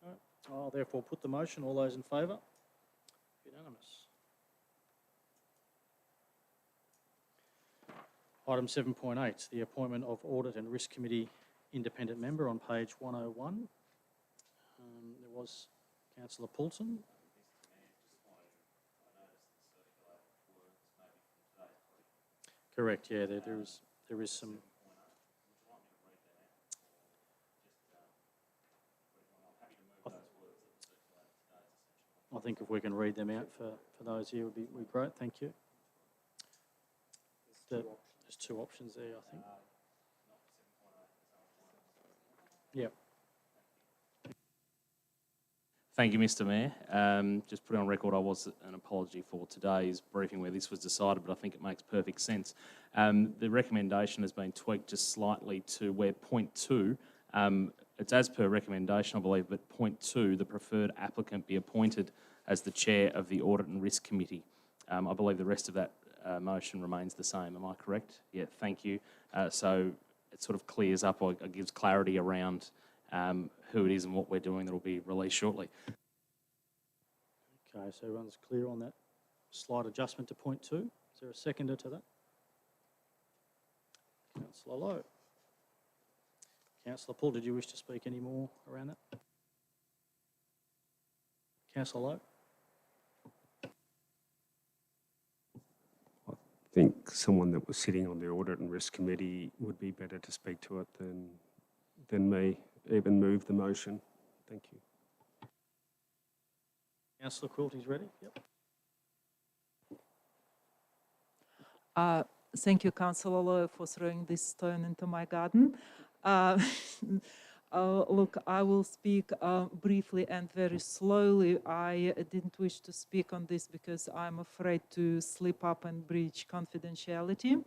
[SPEAKER 1] All right. I'll therefore put the motion. All those in favour? Unanimous. Item 7.8, the appointment of Audit and Risk Committee independent member on page 101. There was Councillor Poulton. Correct, yeah, there is some. I think if we can read them out for those here would be great, thank you. There's two options there, I think. Yep.
[SPEAKER 2] Thank you, Mr Mayor. Just put on record, I was an apology for today's briefing where this was decided, but I think it makes perfect sense. The recommendation has been tweaked just slightly to where point 2, it's as per recommendation, I believe, but point 2, the preferred applicant be appointed as the chair of the Audit and Risk Committee. I believe the rest of that motion remains the same. Am I correct? Yeah, thank you. So it sort of clears up or gives clarity around who it is and what we're doing that will be released shortly.
[SPEAKER 1] Okay, so everyone's clear on that slight adjustment to point 2. Is there a seconder to that? Councillor Lowe. Councillor Paul, did you wish to speak any more around that? Councillor Lowe.
[SPEAKER 3] I think someone that was sitting on the Audit and Risk Committee would be better to speak to it than me. Even move the motion. Thank you.
[SPEAKER 1] Councillor Quilty's ready? Yep.
[SPEAKER 4] Thank you, Councillor Lowe, for throwing this stone into my garden. Look, I will speak briefly and very slowly. I didn't wish to speak on this because I'm afraid to slip up and breach confidentiality.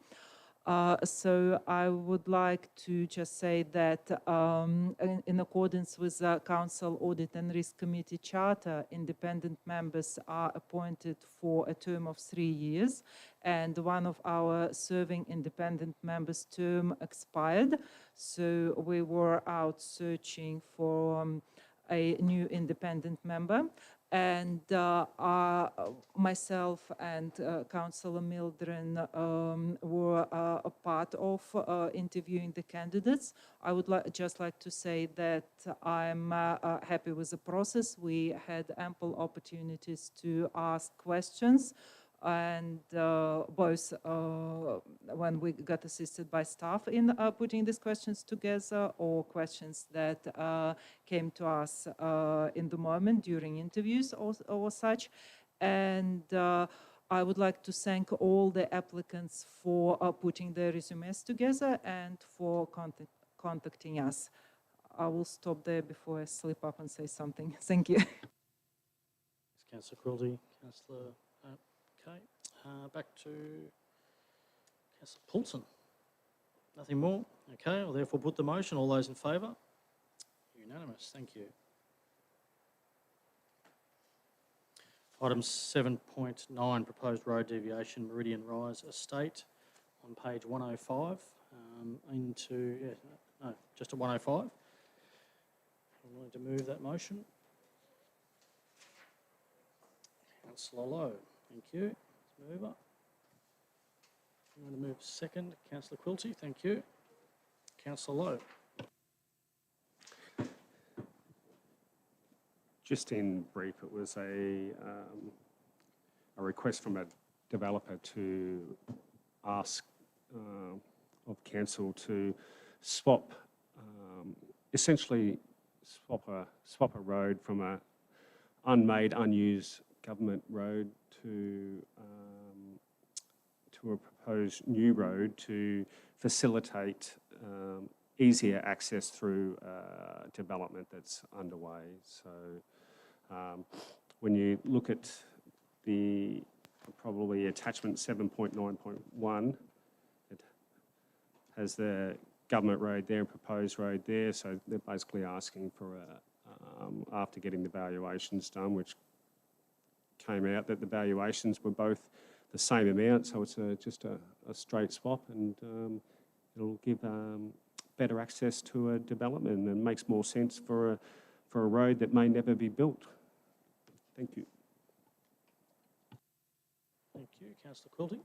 [SPEAKER 4] So I would like to just say that in accordance with the Council Audit and Risk Committee Charter, independent members are appointed for a term of 3 years, and one of our serving independent members' term expired. So we were out searching for a new independent member. And myself and Councillor Mildren were a part of interviewing the candidates. I would just like to say that I'm happy with the process. We had ample opportunities to ask questions, and both when we got assisted by staff in putting these questions together, or questions that came to us in the moment during interviews or such. And I would like to thank all the applicants for putting their resumes together and for contacting us. I will stop there before I slip up and say something. Thank you.
[SPEAKER 1] Councillor Quilty, Councillor. Okay, back to Councillor Poulsen. Nothing more? Okay, I'll therefore put the motion. All those in favour? Unanimous, thank you. Item 7.9, proposed road deviation, Meridian Rise Estate, on page 105, just at 105. I'm willing to move that motion. Councillor Lowe. Thank you. Mover. I'm going to move second. Councillor Quilty, thank you. Councillor Lowe.
[SPEAKER 3] Just in brief, it was a request from a developer to ask of council to swap, essentially swap a road from a unmade, unused government road to a proposed new road to facilitate easier access through development that's underway. So when you look at the probably attachment 7.9.1, it has the government road there and proposed road there. So they're basically asking for after getting the valuations done, which came out that the valuations were both the same amount, so it's just a straight swap, and it'll give better access to a development and makes more sense for a road that may never be built. Thank you.
[SPEAKER 1] Thank you. Councillor Quilty.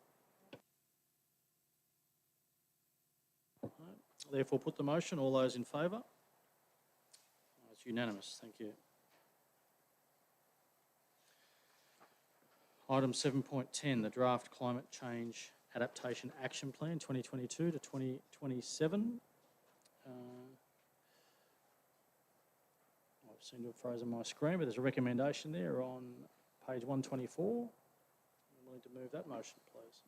[SPEAKER 1] Right. Therefore, put the motion. All those in favour? It's unanimous. Thank you. Item 7.10, the draft Climate Change Adaptation Action Plan 2022 to 2027. seem to have frozen my screen, but there's a recommendation there on page 124. I'm willing to move that motion, please.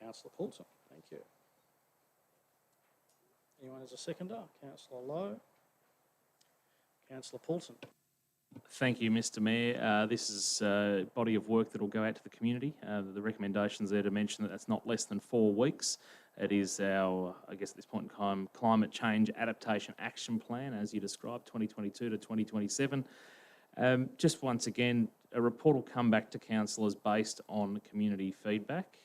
[SPEAKER 1] Councillor Poulton, thank you. Anyone as a seconder? Councillor Lowe. Councillor Poulton.
[SPEAKER 2] Thank you, Mr Mayor. This is a body of work that will go out to the community. The recommendations there to mention that that's not less than 4 weeks. It is our, I guess at this point in time, Climate Change Adaptation Action Plan, as you described, 2022 to 2027. Just once again, a report will come back to councillors based on community feedback.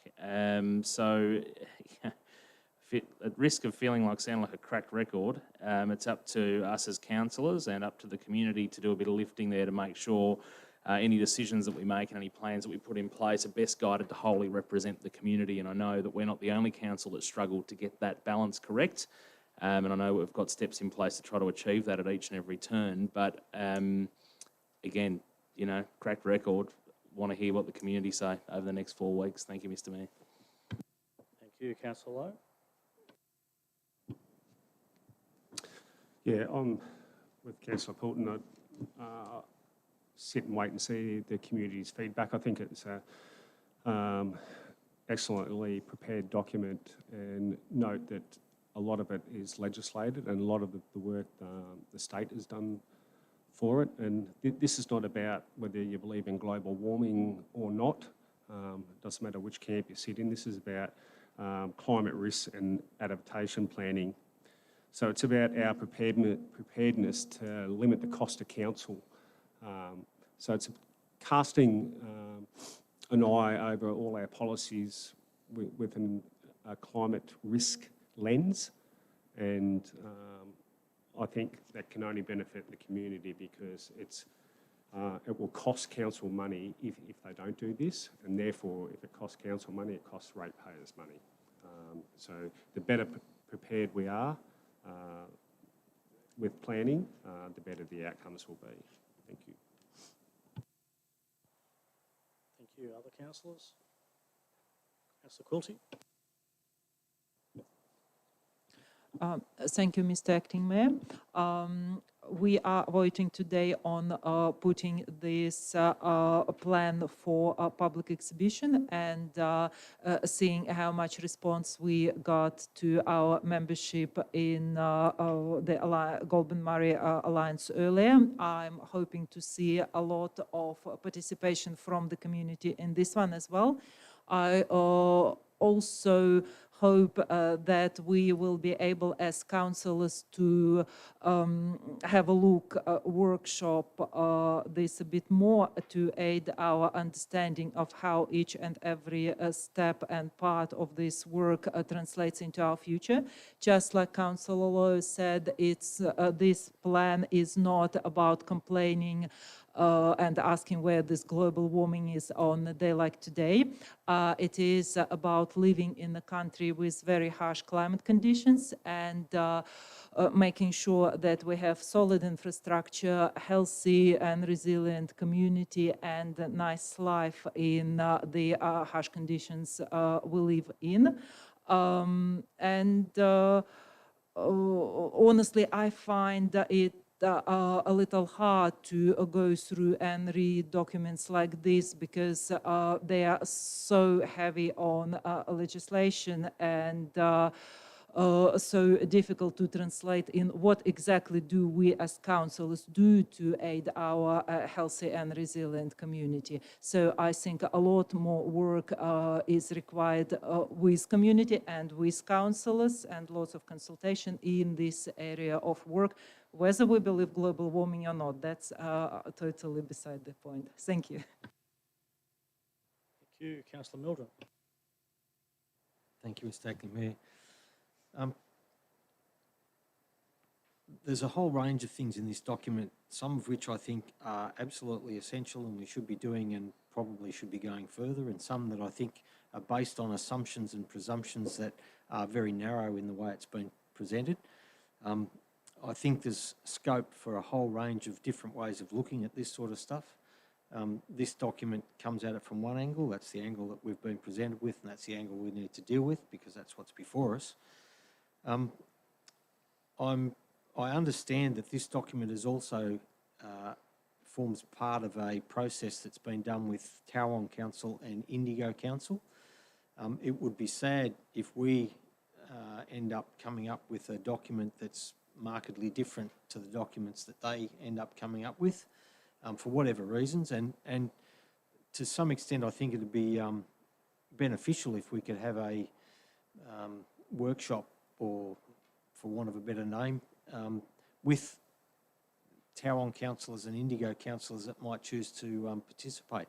[SPEAKER 2] At risk of feeling like sounding like a cracked record, it's up to us as councillors and up to the community to do a bit of lifting there to make sure any decisions that we make and any plans that we put in place are best guided to wholly represent the community. And I know that we're not the only council that struggled to get that balance correct. And I know we've got steps in place to try to achieve that at each and every turn. But again, you know, cracked record, want to hear what the community say over the next 4 weeks. Thank you, Mr Mayor.
[SPEAKER 1] Thank you, Councillor Lowe.
[SPEAKER 3] Yeah, I'm with Councillor Poulton. I sit and wait and see the community's feedback. I think it's a excellently prepared document, and note that a lot of it is legislated and a lot of the work the state has done for it. And this is not about whether you believe in global warming or not. It doesn't matter which camp you sit in. This is about climate risk and adaptation planning. So it's about our preparedness to limit the cost of council. So it's casting an eye over all our policies with a climate risk lens, and I think that can only benefit the community because it will cost council money if they don't do this, and therefore if it costs council money, it costs ratepayers money. So the better prepared we are with planning, the better the outcomes will be. Thank you.
[SPEAKER 1] Thank you. Other councillors? Councillor Quilty.
[SPEAKER 4] Thank you, Mr. Acting Mayor. We are voting today on putting this plan for a public exhibition and seeing how much response we got to our membership in the Goulburn Murray Alliance earlier. I'm hoping to see a lot of participation from the community in this one as well. I also hope that we will be able as councillors to have a look, workshop this a bit more to aid our understanding of how each and every step and part of this work translates into our future. Just like Councillor Lowe said, this plan is not about complaining and asking where this global warming is on a day like today. It is about living in a country with very harsh climate conditions and making sure that we have solid infrastructure, healthy and resilient community, and a nice life in the harsh conditions we live in. Honestly, I find it a little hard to go through and read documents like this because they are so heavy on legislation and so difficult to translate in what exactly do we as councillors do to aid our healthy and resilient community. So I think a lot more work is required with community and with councillors and lots of consultation in this area of work. Whether we believe global warming or not, that's totally beside the point. Thank you.
[SPEAKER 1] Thank you. Councillor Mildren.
[SPEAKER 5] Thank you, Mr. Acting Mayor. There's a whole range of things in this document, some of which I think are absolutely essential and we should be doing and probably should be going further, and some that I think are based on assumptions and presumptions that are very narrow in the way it's been presented. I think there's scope for a whole range of different ways of looking at this sort of stuff. This document comes at it from one angle, that's the angle that we've been presented with, and that's the angle we need to deal with because that's what's before us. I understand that this document is also forms part of a process that's been done with Towong Council and Indigo Council. It would be sad if we end up coming up with a document that's markedly different to the documents that they end up coming up with, for whatever reasons. And to some extent, I think it'd be beneficial if we could have a workshop, or for want of a better name, with Towong councillors and Indigo councillors that might choose to participate.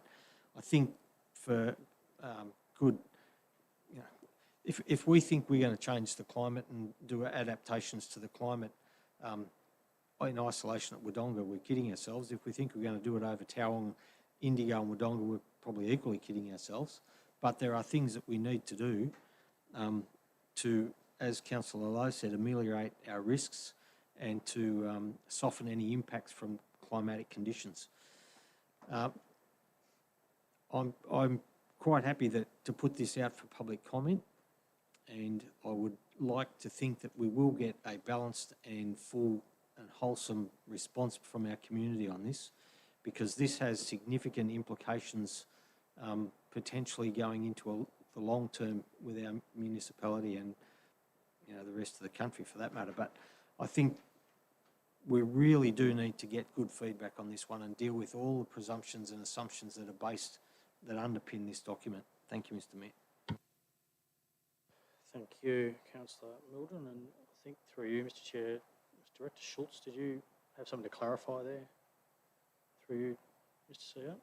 [SPEAKER 5] I think for good, you know, if we think we're going to change the climate and do adaptations to the climate in isolation at Wodonga, we're kidding ourselves. If we think we're going to do it over Towong, Indigo and Wodonga, we're probably equally kidding ourselves. But there are things that we need to do to, as Councillor Lowe said, ameliorate our risks and to soften any impacts from climatic conditions. I'm quite happy to put this out for public comment, and I would like to think that we will get a balanced and full and wholesome response from our community on this, because this has significant implications potentially going into the long term with our municipality and, you know, the rest of the country for that matter. But I think we really do need to get good feedback on this one and deal with all the presumptions and assumptions that underpin this document. Thank you, Mr. Mayor.
[SPEAKER 1] Thank you, Councillor Milden, and I think through you, Mr. Chair, Director Schultz, did you have something to clarify there? Through you, Mr. CEO.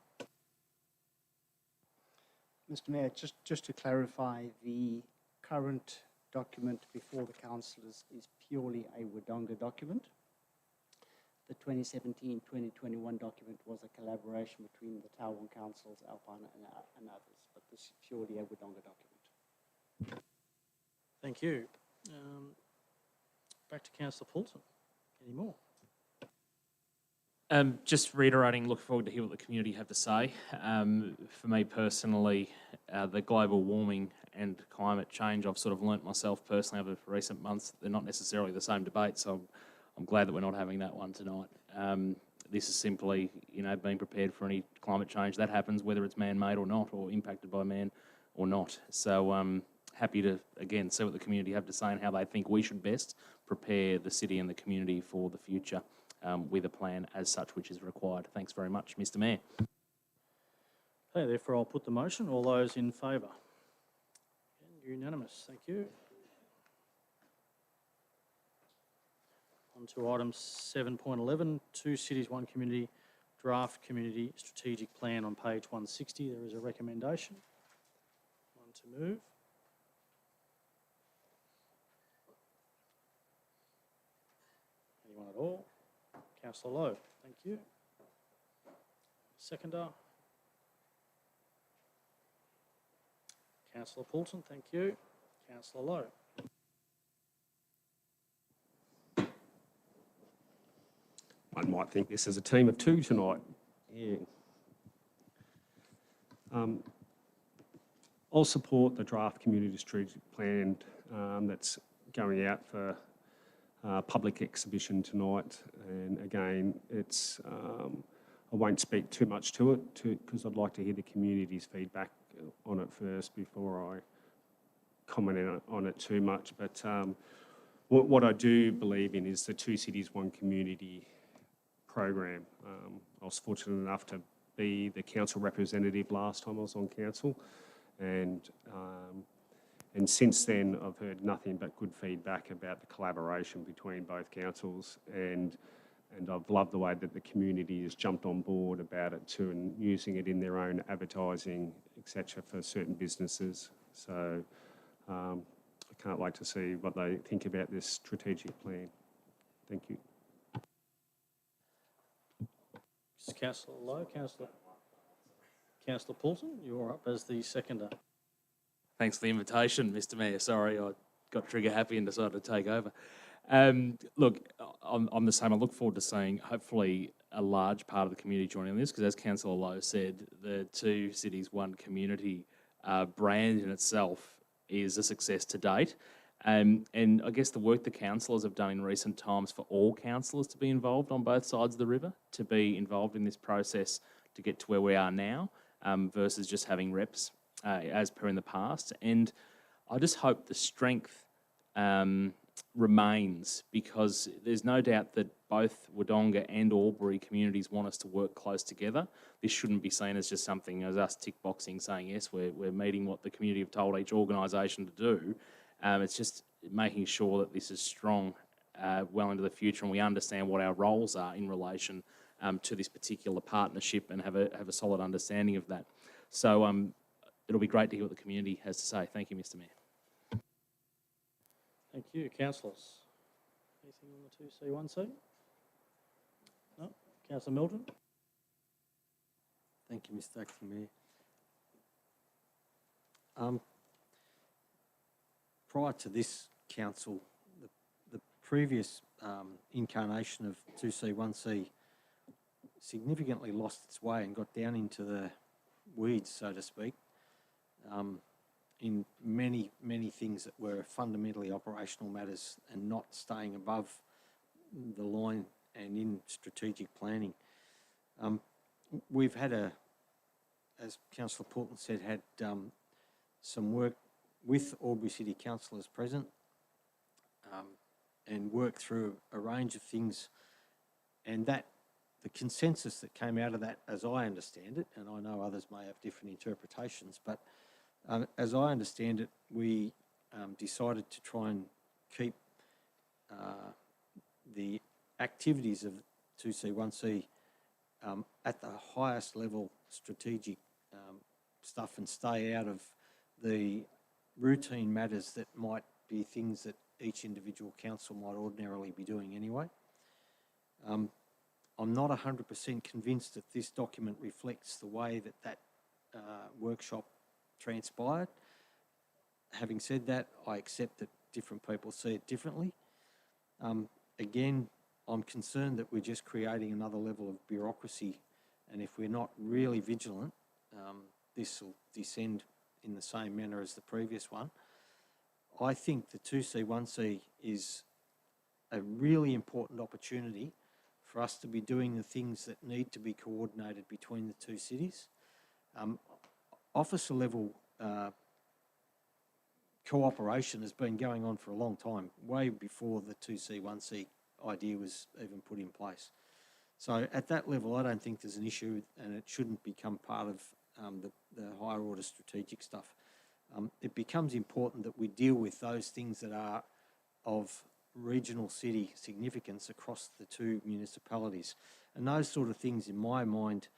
[SPEAKER 7] Mr. Mayor, just to clarify, the current document before the councillors is purely a Wodonga document. The 2017-2021 document was a collaboration between the Towong councils, Alpina and others, but this is purely a Wodonga document.
[SPEAKER 1] Thank you. Back to Councillor Poulton. Any more?
[SPEAKER 2] Just reiterating, look forward to hear what the community have to say. For me personally, the global warming and climate change, I've sort of learnt myself personally over recent months, they're not necessarily the same debate, so I'm glad that we're not having that one tonight. This is simply, you know, being prepared for any climate change that happens, whether it's man-made or not, or impacted by man or not. So happy to, again, see what the community have to say and how they think we should best prepare the city and the community for the future with a plan as such which is required. Thanks very much, Mr. Mayor.
[SPEAKER 1] Okay, therefore I'll put the motion. All those in favour? Unanimous, thank you. On to item 7.11, 2 cities, 1 community, draft community strategic plan on page 160. There is a recommendation. One to move. Anyone at all? Councillor Lowe, thank you. Seconder. Councillor Poulton, thank you. Councillor Lowe.
[SPEAKER 3] One might think this is a team of 2 tonight. Yeah. I'll support the draft community strategic plan that's going out for public exhibition tonight. And again, it's I won't speak too much to it because I'd like to hear the community's feedback on it first before I comment on it too much. But what I do believe in is the 2 cities, 1 community program. I was fortunate enough to be the council representative last time I was on council, and since then I've heard nothing but good feedback about the collaboration between both councils, and I've loved the way that the community has jumped on board about it too, and using it in their own advertising, etc., for certain businesses. So I can't wait to see what they think about this strategic plan. Thank you.
[SPEAKER 1] Councillor Lowe, Councillor Poulton, you're up as the seconder.
[SPEAKER 2] Thanks for the invitation, Mr. Mayor. Sorry, I got trigger happy and decided to take over. Look, I'm the same. I look forward to seeing, hopefully, a large part of the community joining this, because as Councillor Lowe said, the 2 cities, 1 community brand in itself is a success to date. And I guess the work the councillors have done in recent times for all councillors to be involved on both sides of the river, to be involved in this process to get to where we are now, versus just having reps as per in the past. And I just hope the strength remains, because there's no doubt that both Wodonga and Albury communities want us to work close together. This shouldn't be seen as just something as us tick boxing saying, yes, we're meeting what the community have told each organisation to do. It's just making sure that this is strong well into the future, and we understand what our roles are in relation to this particular partnership, and have a solid understanding of that. So it'll be great to hear what the community has to say. Thank you, Mr. Mayor.
[SPEAKER 1] Thank you. Councillors? Anything on the 2C1C? No? Councillor Milton?
[SPEAKER 5] Thank you, Mr. Acting Mayor. Prior to this council, the previous incarnation of 2C1C significantly lost its way and got down into the weeds, so to speak, in many things that were fundamentally operational matters and not staying above the line and in strategic planning. We've had as Councillor Poulton said, had some work with Albury City councillors present and worked through a range of things, and that the consensus that came out of that, as I understand it, and I know others may have different interpretations, but as I understand it, we decided to try and keep the activities of 2C1C at the highest level strategic stuff, and stay out of the routine matters that might be things that each individual council might ordinarily be doing anyway. I'm not 100% convinced that this document reflects the way that workshop transpired. Having said that, I accept that different people see it differently. Again, I'm concerned that we're just creating another level of bureaucracy, and if we're not really vigilant, this will descend in the same manner as the previous one. I think the 2C1C is a really important opportunity for us to be doing the things that need to be coordinated between the two cities. Officer level cooperation has been going on for a long time, way before the 2C1C idea was even put in place. So at that level, I don't think there's an issue, and it shouldn't become part of the higher order strategic stuff. It becomes important that we deal with those things that are of regional city significance across the two municipalities. And those sort of things, in my mind,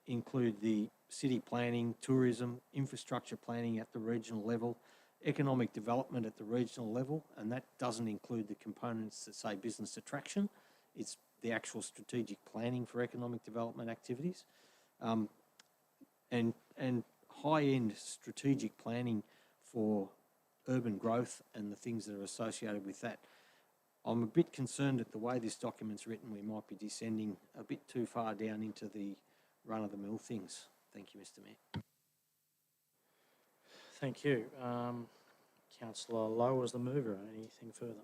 [SPEAKER 5] include the city planning, tourism, infrastructure planning at the regional level, economic development at the regional level, and that doesn't include the components that say business attraction. It's the actual strategic planning for economic development activities, and high-end strategic planning for urban growth and the things that are associated with that. I'm a bit concerned at the way this document's written. We might be descending a bit too far down into the run-of-the-mill things. Thank you, Mr. Mayor.
[SPEAKER 1] Thank you. Councillor Lowe was the mover. Anything further?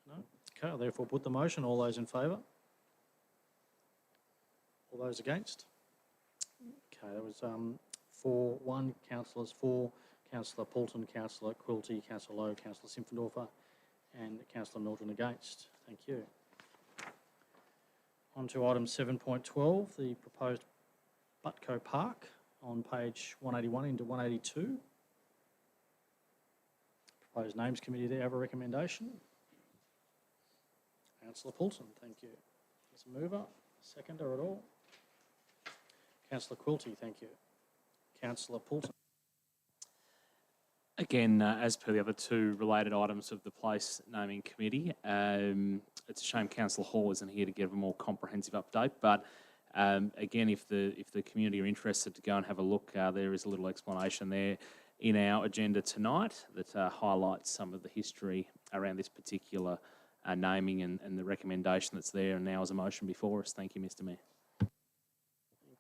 [SPEAKER 1] No? Okay, I'll therefore put the motion. All those in favour? All those against? Okay, that was 4-1. Councillors for Councillor Poulton, Councillor Quilty, Councillor Lowe, Councillor Simpfendorfer and Councillor Milton against. Thank you. On to item 7.12, the proposed Butko Park on page 181 into 182. Proposed Names Committee there have a recommendation. Councillor Poulton, thank you. As a mover, seconder at all. Councillor Quilty, thank you. Councillor Poulton.
[SPEAKER 2] Again, as per the other two related items of the place naming committee, it's a shame Councillor Hall isn't here to give a more comprehensive update. But again, if the community are interested to go and have a look, there is a little explanation there in our agenda tonight that highlights some of the history around this particular naming and the recommendation that's there, and now as a motion before us. Thank you, Mr. Mayor.
[SPEAKER 1] Thank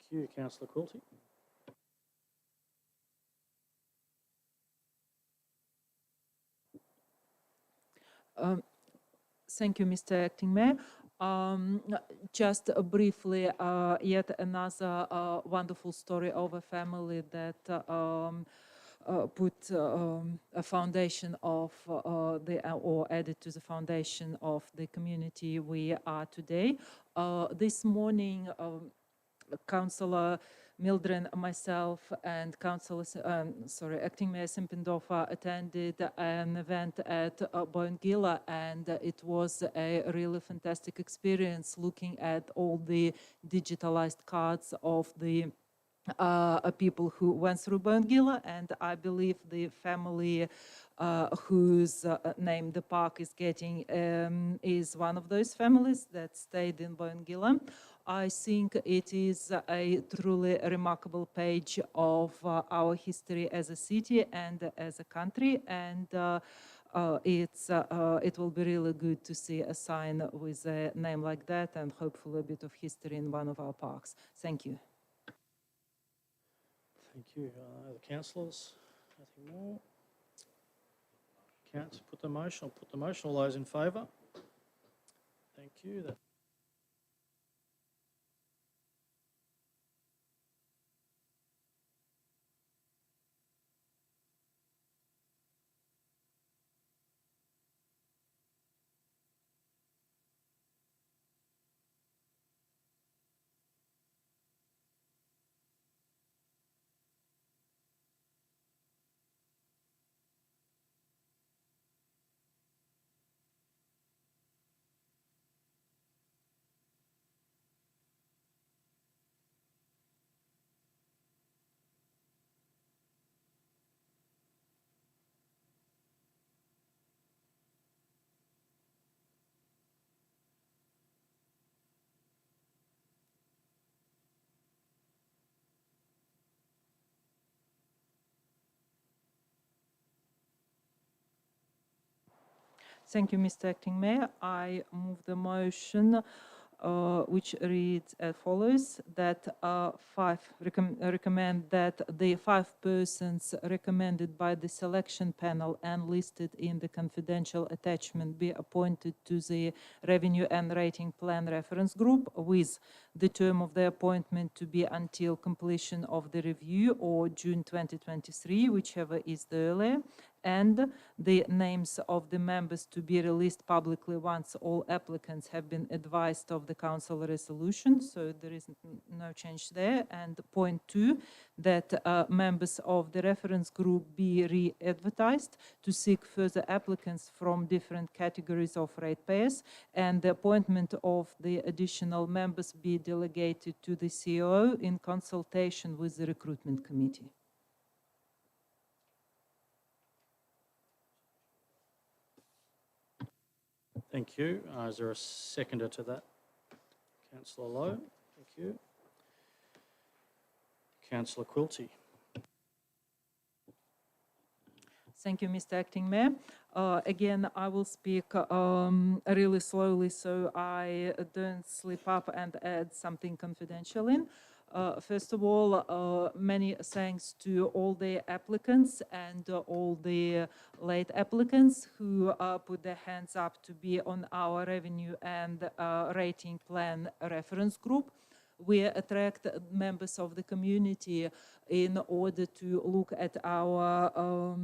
[SPEAKER 1] you, Councillor Quilty.
[SPEAKER 4] Thank you, Mr. Acting Mayor. Just briefly, yet another wonderful story of a family that put a foundation of or added to the foundation of the community we are today. This morning, Councillor Mildred, myself, and Acting Mayor Simpendorfer attended an event at Wodonga, and it was a really fantastic experience looking at all the digitalized cards of the people who went through Wodonga, and I believe the family whose name the park is getting is one of those families that stayed in Wodonga. I think it is a truly remarkable page of our history as a city and as a country, and it will be really good to see a sign with a name like that and hopefully a bit of history in one of our parks. Thank you.
[SPEAKER 1] Thank you. The councillors, nothing more? Councillor, put the motion. I'll put the motion. All those in favour? Thank you.
[SPEAKER 4] Thank you, Mr. Acting Mayor. I move the motion which reads as follows, that recommend that the 5 persons recommended by the selection panel and listed in the confidential attachment be appointed to the Revenue and Rating Plan Reference Group, with the term of the appointment to be until completion of the review or June 2023, whichever is the earlier, and the names of the members to be released publicly once all applicants have been advised of the council resolution, so there is no change there. And point 2, that members of the reference group be re-advertised to seek further applicants from different categories of ratepayers, and the appointment of the additional members be delegated to the CEO in consultation with the recruitment committee.
[SPEAKER 1] Thank you. Is there a seconder to that? Councillor Lowe, thank you. Councillor Quilty.
[SPEAKER 4] Thank you, Mr. Acting Mayor. Again, I will speak really slowly so I don't slip up and add something confidential in. First of all, many thanks to all the applicants and all the late applicants who put their hands up to be on our revenue and rating plan reference group. We attract members of the community in order to look at our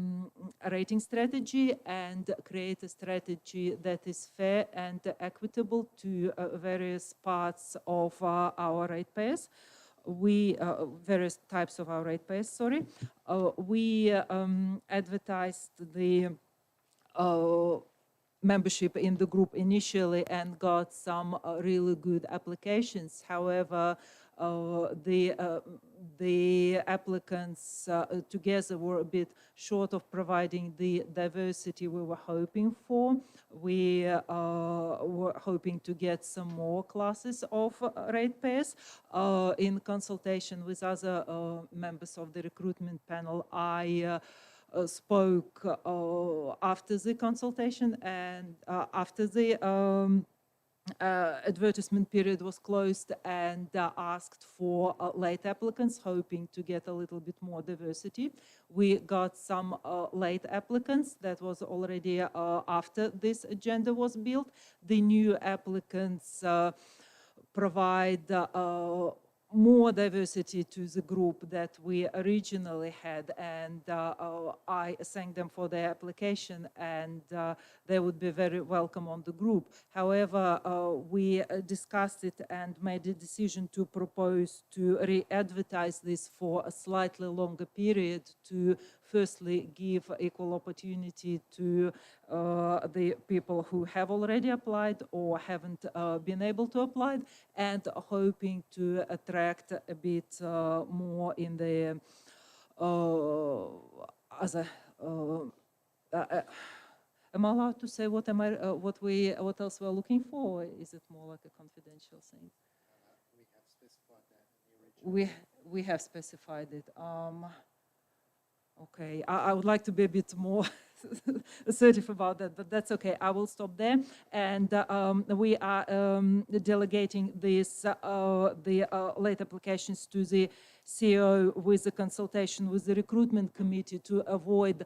[SPEAKER 4] rating strategy and create a strategy that is fair and equitable to various parts of our ratepayers. Various types of our ratepayers, sorry. We advertised the membership in the group initially and got some really good applications. However, the applicants together were a bit short of providing the diversity we were hoping for. We were hoping to get some more classes of ratepayers. In consultation with other members of the recruitment panel, I spoke after the consultation and after the advertisement period was closed and asked for late applicants, hoping to get a little bit more diversity. We got some late applicants. That was already after this agenda was built. The new applicants provide more diversity to the group that we originally had, and I thank them for their application, and they would be very welcome on the group. However, we discussed it and made a decision to propose to re-advertise this for a slightly longer period to firstly give equal opportunity to the people who have already applied or haven't been able to apply, and hoping to attract a bit more in the am I allowed to say what else we're looking for? Or is it more like a confidential thing?
[SPEAKER 6] We have specified that in the original.
[SPEAKER 4] We have specified it. Okay, I would like to be a bit more assertive about that, but that's okay. I will stop there. And we are delegating this, the late applications to the CEO with a consultation with the recruitment committee to avoid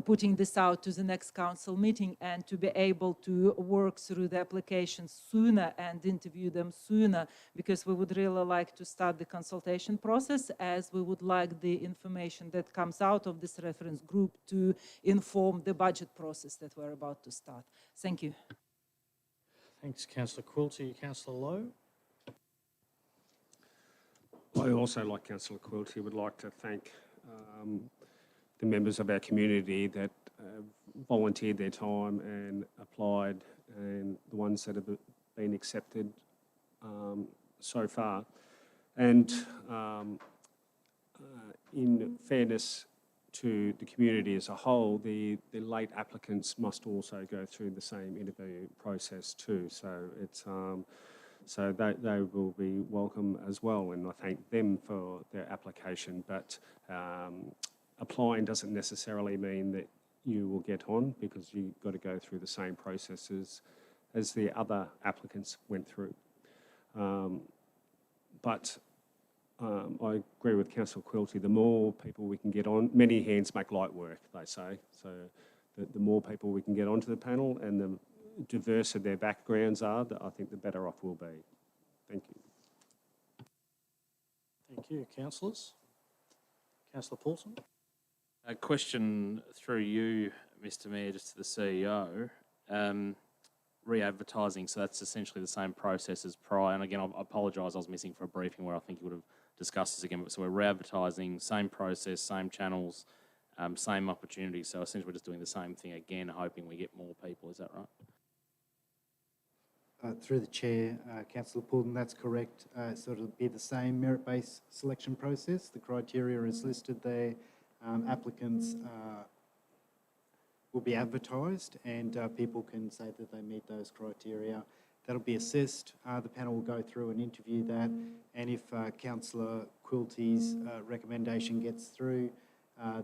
[SPEAKER 4] putting this out to the next council meeting, and to be able to work through the applications sooner and interview them sooner, because we would really like to start the consultation process, as we would like the information that comes out of this reference group to inform the budget process that we're about to start. Thank you.
[SPEAKER 1] Thanks, Councillor Quilty. Councillor Lowe?
[SPEAKER 3] I also, like Councillor Quilty, would like to thank the members of our community that volunteered their time and applied, and the ones that have been accepted so far. And in fairness to the community as a whole, the late applicants must also go through the same interview process too. So it's so they will be welcome as well, and I thank them for their application. But applying doesn't necessarily mean that you will get on, because you've got to go through the same processes as the other applicants went through. But I agree with Councillor Quilty, the more people we can get on, many hands make light work, they say. So the more people we can get onto the panel, and the diverse of their backgrounds are, I think the better off we'll be. Thank you.
[SPEAKER 1] Thank you. Councillors? Councillor Paulson?
[SPEAKER 2] A question through you, Mr. Mayor, just to the CEO. Re-advertising, so that's essentially the same process as prior. And again, I apologise, I was missing for a briefing where I think you would have discussed this again. But so we're re-advertising, same process, same channels, same opportunities. So essentially we're just doing the same thing again, hoping we get more people. Is that right?
[SPEAKER 6] Through the chair, Councillor Poulton, that's correct. So it'll be the same merit-based selection process. The criteria is listed there. Applicants will be advertised, and people can say that they meet those criteria. That'll be assessed. The panel will go through and interview that, and if Councillor Quilty's recommendation gets through,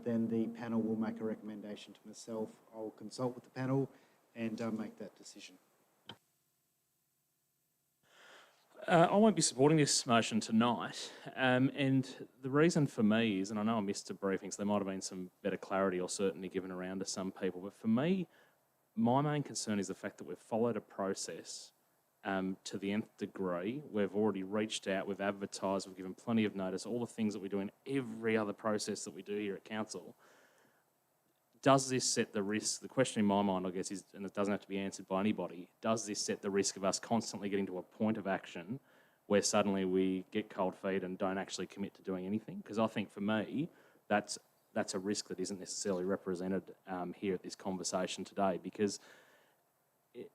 [SPEAKER 6] then the panel will make a recommendation to myself. I'll consult with the panel and make that decision.
[SPEAKER 2] I won't be supporting this motion tonight, and the reason for me is, and I know I missed a briefing, so there might have been some better clarity or certainty given around to some people, but for me, my main concern is the fact that we've followed a process to the nth degree. We've already reached out, we've advertised, we've given plenty of notice, all the things that we do in every other process that we do here at Council. Does this set the risk, the question in my mind, I guess, is, and it doesn't have to be answered by anybody, does this set the risk of us constantly getting to a point of action where suddenly we get cold feet and don't actually commit to doing anything? Because I think for me, that's a risk that isn't necessarily represented here at this conversation today, because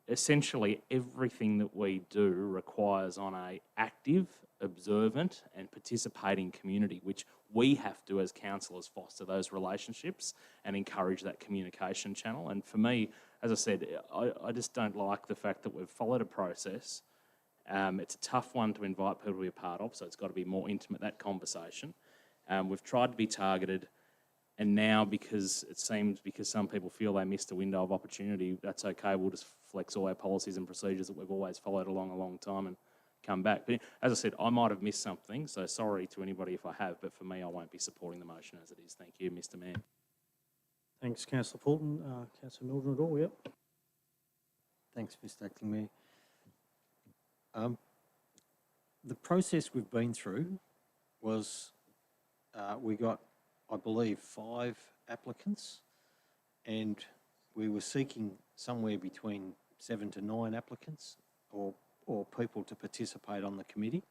[SPEAKER 2] essentially everything that we do requires on a active, observant and participating community, which we have to, as councillors, foster those relationships and encourage that communication channel. And for me, as I said, I just don't like the fact that we've followed a process. It's a tough one to invite people to be a part of, so it's got to be more intimate, that conversation. We've tried to be targeted, and now because it seems, because some people feel they missed a window of opportunity, that's okay, we'll just flex all our policies and procedures that we've always followed along a long time and come back. But as I said, I might have missed something, so sorry to anybody if I have, but for me, I won't be supporting the motion as it is. Thank you, Mr Mayor.
[SPEAKER 1] Thanks, Councillor Poulton. Councillor Mildren at all, yep.
[SPEAKER 5] Thanks, Mr Acting Mayor. The process we've been through was we got, I believe, 5 applicants, and we were seeking somewhere between 7 to 9 applicants or people to participate on the committee.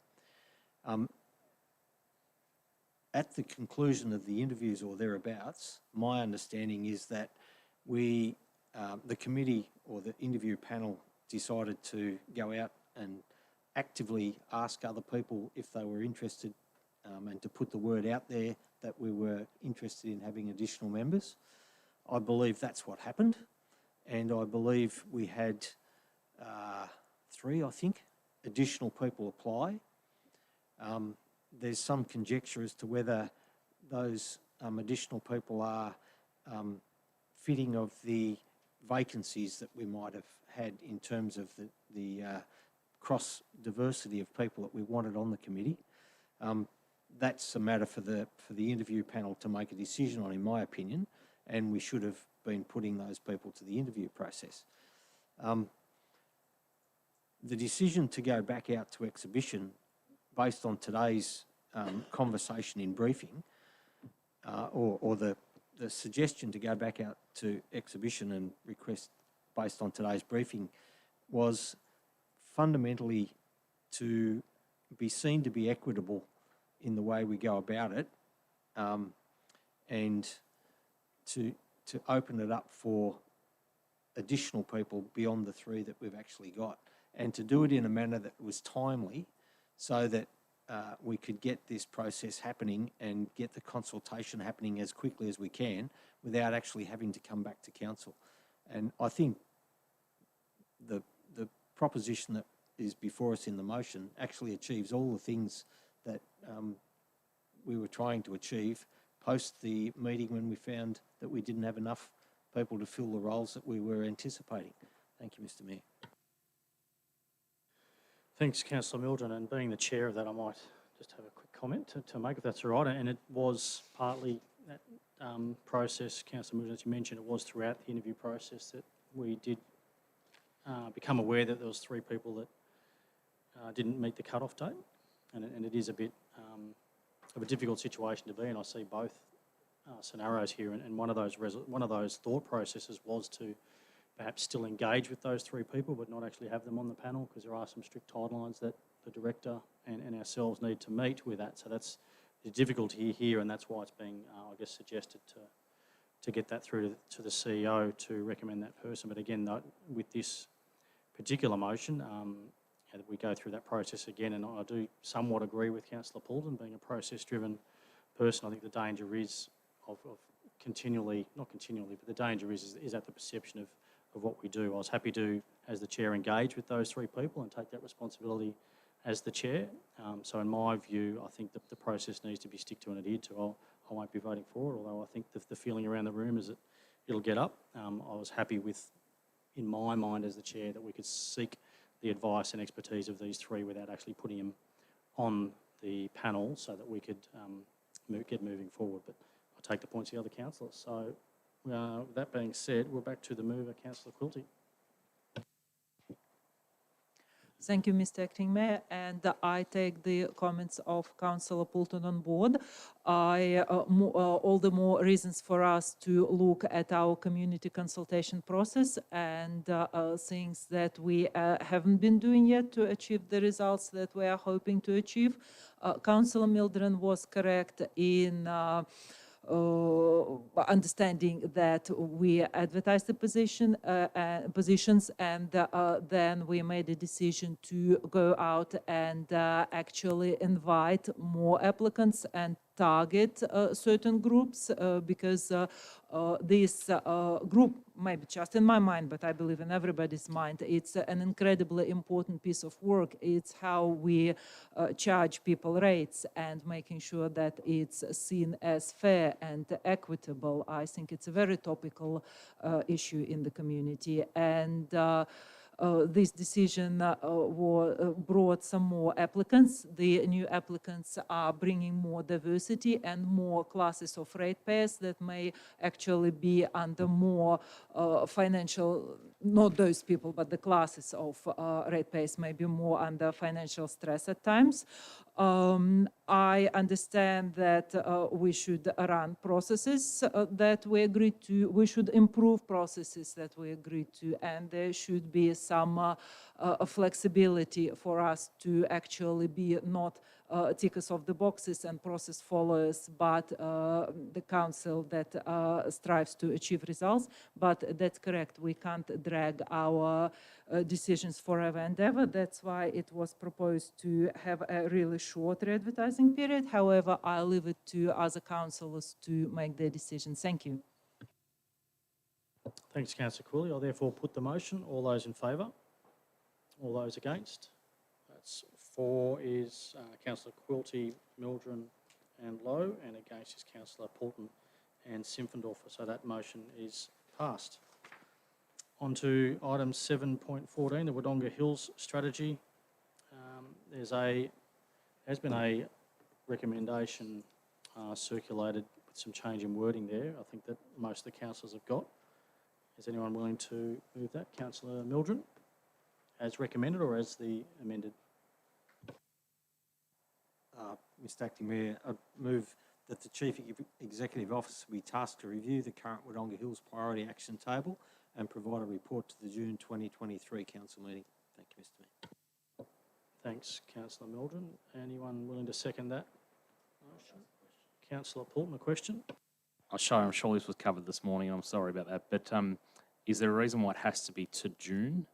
[SPEAKER 5] At the conclusion of the interviews or thereabouts, my understanding is that the committee or the interview panel decided to go out and actively ask other people if they were interested and to put the word out there that we were interested in having additional members. I believe that's what happened, and I believe we had 3, I think, additional people apply. There's some conjecture as to whether those additional people are fitting of the vacancies that we might have had in terms of the cross diversity of people that we wanted on the committee. That's a matter for the interview panel to make a decision on, in my opinion, and we should have been putting those people to the interview process. The decision to go back out to exhibition, based on today's conversation in briefing, or the suggestion to go back out to exhibition and request based on today's briefing, was fundamentally to be seen to be equitable in the way we go about it, and to open it up for additional people beyond the 3 that we've actually got, and to do it in a manner that was timely so that we could get this process happening and get the consultation happening as quickly as we can without actually having to come back to council. And I think the proposition that is before us in the motion actually achieves all the things that we were trying to achieve post the meeting when we found that we didn't have enough people to fill the roles that we were anticipating. Thank you, Mr Mayor.
[SPEAKER 1] Thanks, Councillor Mildren, and being the chair of that, I might just have a quick comment to make, if that's all right. And it was partly that process, Councillor Mildren, as you mentioned, it was throughout the interview process that we did become aware that there was 3 people that didn't meet the cut-off date, and it is a bit of a difficult situation to be in. I see both scenarios here, and one of those thought processes was to perhaps still engage with those 3 people but not actually have them on the panel, because there are some strict timelines that the director and ourselves need to meet with that. So that's the difficulty here, and that's why it's being, I guess, suggested to get that through to the CEO to recommend that person. But again, with this particular motion, that we go through that process again, and I do somewhat agree with Councillor Poulton, being a process-driven person. I think the danger is of continually, not continually, but the danger is at the perception of what we do. I was happy to, as the chair, engage with those 3 people and take that responsibility as the chair. So in my view, I think that the process needs to be stick to and adhered to. I won't be voting for it, although I think the feeling around the room is that it'll get up. I was happy with, in my mind as the chair, that we could seek the advice and expertise of these 3 without actually putting them on the panel so that we could get moving forward. But I'll take the points of the other councillors. So that being said, we're back to the mover, Councillor Quilty.
[SPEAKER 4] Thank you, Mr. Acting Mayor, and I take the comments of Councillor Poulton on board. All the more reasons for us to look at our community consultation process and things that we haven't been doing yet to achieve the results that we are hoping to achieve. Councillor Mildren was correct in understanding that we advertised the positions, and then we made a decision to go out and actually invite more applicants and target certain groups because this group, maybe just in my mind, but I believe in everybody's mind, it's an incredibly important piece of work. It's how we charge people rates and making sure that it's seen as fair and equitable. I think it's a very topical issue in the community. And this decision brought some more applicants. The new applicants are bringing more diversity and more classes of ratepayers that may actually be under more financial, not those people, but the classes of ratepayers may be more under financial stress at times. I understand that we should run processes that we agreed to. We should improve processes that we agreed to, and there should be some flexibility for us to actually be not tickers of the boxes and process followers, but the council that strives to achieve results. But that's correct, we can't drag our decisions forever and ever. That's why it was proposed to have a really short re-advertising period. However, I'll leave it to other councillors to make their decisions. Thank you.
[SPEAKER 1] Thanks, Councillor Cooley. I'll therefore put the motion. All those in favour? All those against? That's 4 is Councillor Quilty, Mildren and Lowe, and against is Councillor Poulton and Simpfendorfer. So that motion is passed. On to item 7.14, the Wodonga Hills strategy. There's been a recommendation circulated with some change in wording there. I think that most of the councillors have got. Is anyone willing to move that? Councillor Mildren, as recommended or as the amended?
[SPEAKER 5] Mr Acting Mayor, I move that the Chief Executive Officer be tasked to review the current Wodonga Hills Priority Action Table and provide a report to the June 2023 Council meeting. Thank you, Mr Mayor.
[SPEAKER 1] Thanks, Councillor Mildren. Anyone willing to second that motion? Councillor Poulton, a question?
[SPEAKER 2] I'm sure this was covered this morning. I'm sorry about that. But is there a reason why it has to be to June,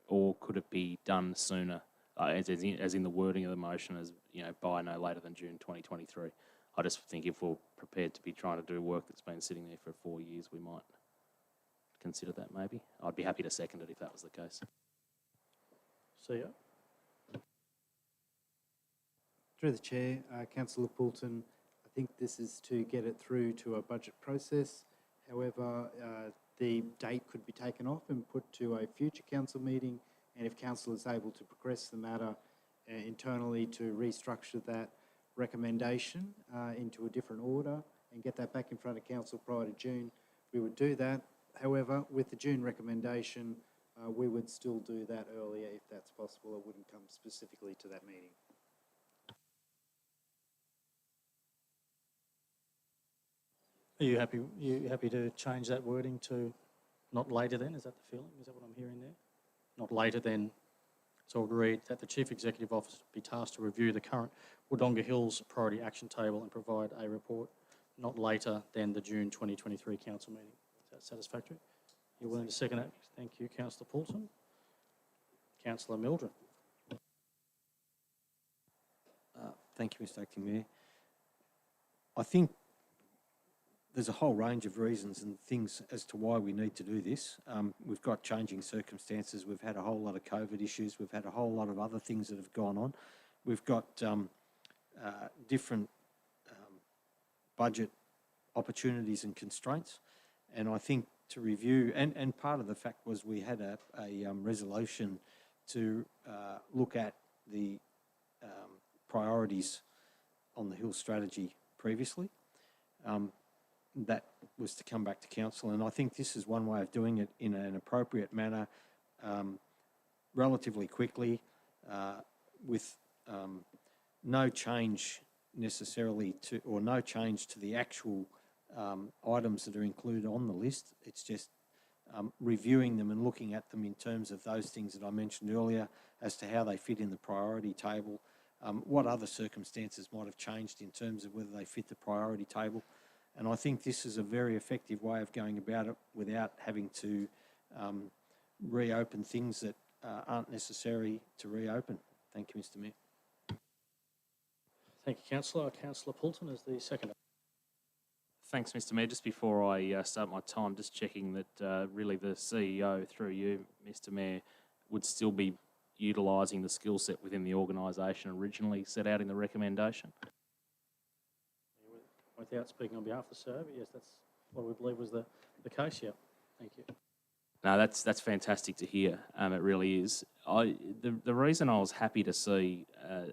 [SPEAKER 2] or could it be done sooner, as in the wording of the motion, as by no later than June 2023? I just think if we're prepared to be trying to do work that's been sitting there for 4 years, we might consider that maybe. I'd be happy to second it if that was the case.
[SPEAKER 1] See ya.
[SPEAKER 6] Through the chair, Councillor Poulton, I think this is to get it through to a budget process. However, the date could be taken off and put to a future council meeting, and if council is able to progress the matter internally to restructure that recommendation into a different order and get that back in front of council prior to June, we would do that. However, with the June recommendation, we would still do that earlier if that's possible. It wouldn't come specifically to that meeting.
[SPEAKER 1] Are you happy to change that wording to not later than? Is that the feeling? Is that what I'm hearing there? Not later than. So it would read that the Chief Executive Officer be tasked to review the current Wodonga Hills Priority Action Table and provide a report not later than the June 2023 Council meeting. Is that satisfactory? You're willing to second that? Thank you, Councillor Poulton. Councillor Mildren.
[SPEAKER 5] Thank you, Mr Acting Mayor. I think there's a whole range of reasons and things as to why we need to do this. We've got changing circumstances. We've had a whole lot of COVID issues. We've had a whole lot of other things that have gone on. We've got different budget opportunities and constraints. And I think to review, and part of the fact was we had a resolution to look at the priorities on the Hill strategy previously. That was to come back to council, and I think this is one way of doing it in an appropriate manner, relatively quickly, with no change necessarily to, or no change to the actual items that are included on the list. It's just reviewing them and looking at them in terms of those things that I mentioned earlier as to how they fit in the priority table, what other circumstances might have changed in terms of whether they fit the priority table. And I think this is a very effective way of going about it without having to reopen things that aren't necessary to reopen. Thank you, Mr Mayor.
[SPEAKER 1] Thank you, Councillor. Councillor Poulton is the seconder.
[SPEAKER 2] Thanks, Mr Mayor. Just before I start my time, just checking that really the CEO, through you, Mr Mayor, would still be utilising the skill set within the organisation originally set out in the recommendation.
[SPEAKER 1] Without speaking on behalf of the CEO, yes, that's what we believe was the case, yeah. Thank you.
[SPEAKER 2] No, that's fantastic to hear. It really is. The reason I was happy to see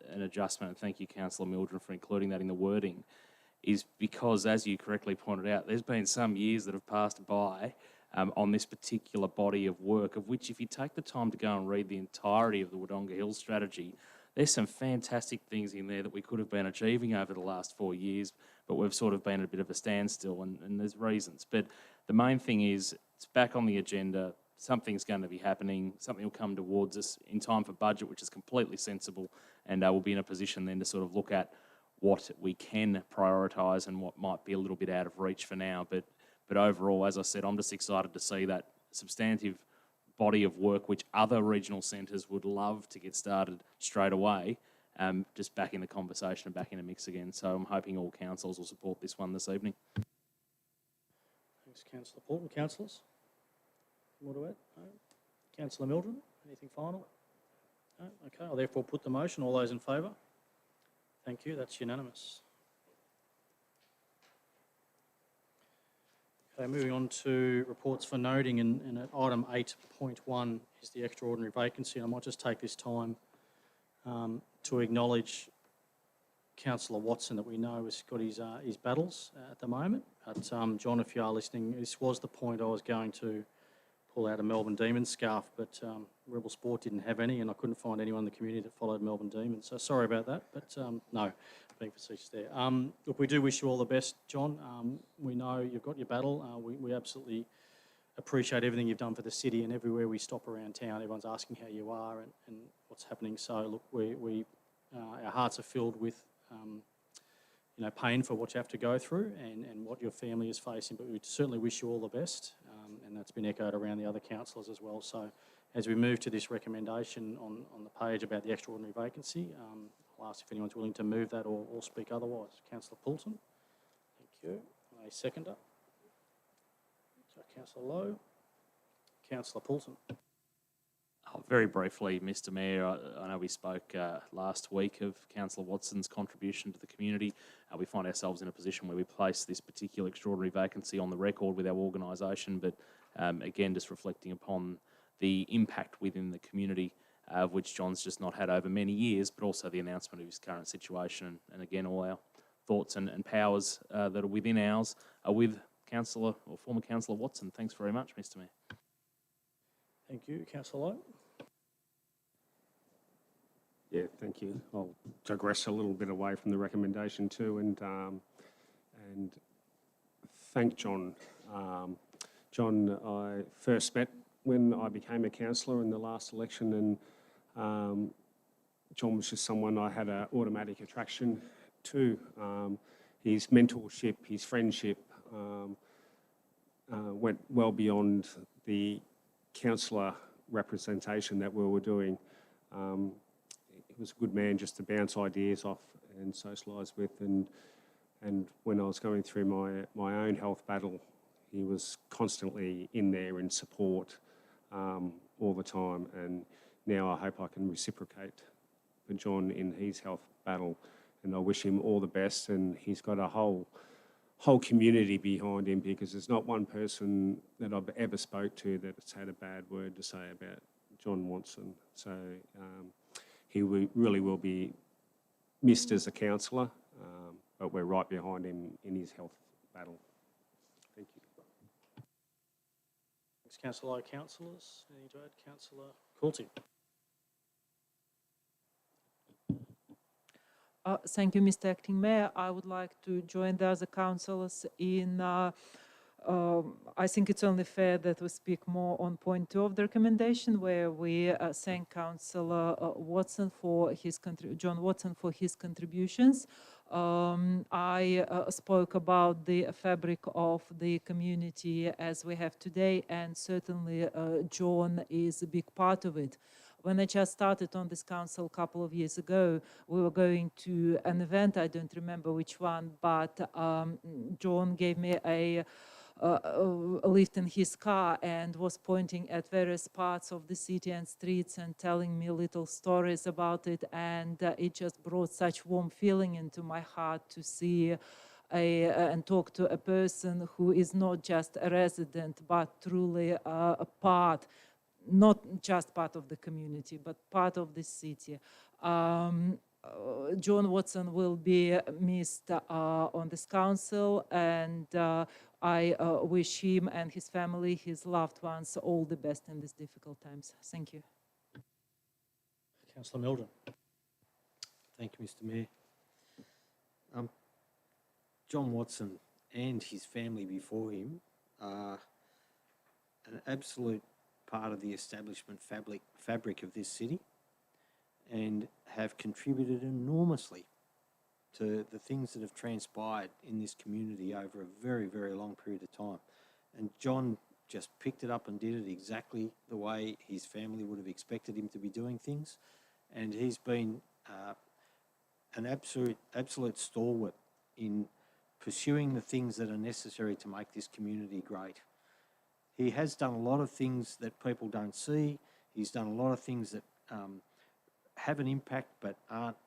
[SPEAKER 2] an adjustment, and thank you, Councillor Mildred, for including that in the wording, is because, as you correctly pointed out, there's been some years that have passed by on this particular body of work, of which, if you take the time to go and read the entirety of the Wodonga Hills strategy, there's some fantastic things in there that we could have been achieving over the last 4 years, but we've sort of been at a bit of a standstill, and there's reasons. But the main thing is, it's back on the agenda, something's going to be happening, something will come towards us in time for budget, which is completely sensible, and we'll be in a position then to sort of look at what we can prioritise and what might be a little bit out of reach for now. But overall, as I said, I'm just excited to see that substantive body of work which other regional centres would love to get started straight away, just back in the conversation and back in the mix again. So I'm hoping all councils will support this one this evening.
[SPEAKER 1] Thanks, Councillor Poulton. Councillors? More to add? No? Councillor Mildred, anything final? No? Okay, I'll therefore put the motion. All those in favour? Thank you, that's unanimous. Okay, moving on to reports for noting, and at item 8.1 is the extraordinary vacancy. And I might just take this time to acknowledge Councillor Watson, that we know has got his battles at the moment. But John, if you are listening, this was the point I was going to pull out a Melbourne Demons scarf, but Rebel Sport didn't have any, and I couldn't find anyone in the community that followed Melbourne Demons. So sorry about that, but no, being facetious there. Look, we do wish you all the best, John. We know you've got your battle. We absolutely appreciate everything you've done for the city, and everywhere we stop around town, everyone's asking how you are and what's happening. So look, our hearts are filled with pain for what you have to go through and what your family is facing, but we certainly wish you all the best, and that's been echoed around the other councillors as well. So as we move to this recommendation on the page about the extraordinary vacancy, I'll ask if anyone's willing to move that or speak otherwise. Councillor Poulton. Thank you. A seconder. So Councillor Lowe. Councillor Poulton.
[SPEAKER 2] Very briefly, Mr Mayor, I know we spoke last week of Councillor Watson's contribution to the community. We find ourselves in a position where we place this particular extraordinary vacancy on the record with our organisation, but again, just reflecting upon the impact within the community, of which John's just not had over many years, but also the announcement of his current situation. And again, all our thoughts and powers that are within ours are with Councillor or former Councillor Watson. Thanks very much, Mr Mayor.
[SPEAKER 1] Thank you. Councillor Lowe.
[SPEAKER 3] Yeah, thank you. I'll digress a little bit away from the recommendation too, and thank John. John, I first met when I became a councillor in the last election, and John was just someone I had an automatic attraction to. His mentorship, his friendship went well beyond the councillor representation that we were doing. He was a good man just to bounce ideas off and socialise with, and when I was going through my own health battle, he was constantly in there in support all the time, and now I hope I can reciprocate for John in his health battle, and I wish him all the best. And he's got a whole community behind him, because there's not one person that I've ever spoke to that's had a bad word to say about John Watson. So he really will be missed as a councillor, but we're right behind him in his health battle. Thank you.
[SPEAKER 1] Thanks, Councillor Lowe. Councillors, anything to add? Councillor Coulty.
[SPEAKER 4] Thank you, Mr. Acting Mayor. I would like to join the other councillors in I think it's only fair that we speak more on point 2 of the recommendation, where we thank Councillor Watson for his John Watson for his contributions. I spoke about the fabric of the community as we have today, and certainly John is a big part of it. When I just started on this council a couple of years ago, we were going to an event, I don't remember which one, but John gave me a lift in his car and was pointing at various parts of the city and streets and telling me little stories about it. And it just brought such warm feeling into my heart to see and talk to a person who is not just a resident, but truly a part, not just part of the community, but part of the city. John Watson will be missed on this council, and I wish him and his family, his loved ones, all the best in these difficult times. Thank you.
[SPEAKER 1] Councillor Mildren.
[SPEAKER 5] Thank you, Mr. Mayor. John Watson and his family before him are an absolute part of the establishment fabric of this city and have contributed enormously to the things that have transpired in this community over a very, very long period of time. And John just picked it up and did it exactly the way his family would have expected him to be doing things. And he's been an absolute stalwart in pursuing the things that are necessary to make this community great. He has done a lot of things that people don't see. He's done a lot of things that have an impact but aren't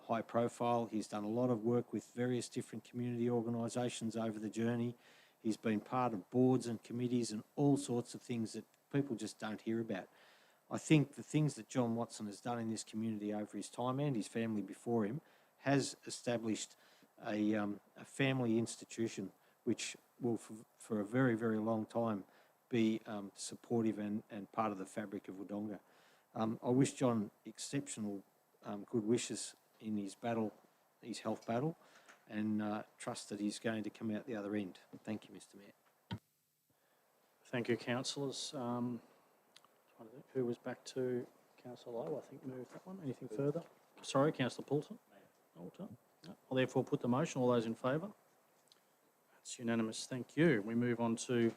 [SPEAKER 5] high profile. He's done a lot of work with various different community organisations over the journey. He's been part of boards and committees and all sorts of things that people just don't hear about. I think the things that John Watson has done in this community over his time and his family before him has established a family institution which will for a very, very long time be supportive and part of the fabric of Wodonga. I wish John exceptional good wishes in his battle, his health battle, and trust that he's going to come out the other end. Thank you, Mr. Mayor.
[SPEAKER 1] Thank you, councillors. Trying to think who was back to Councillor Lowe, I think moved that one. Anything further? Sorry, Councillor Poulton. Alter. No. I'll therefore put the motion. All those in favour? That's unanimous. Thank you. We move on to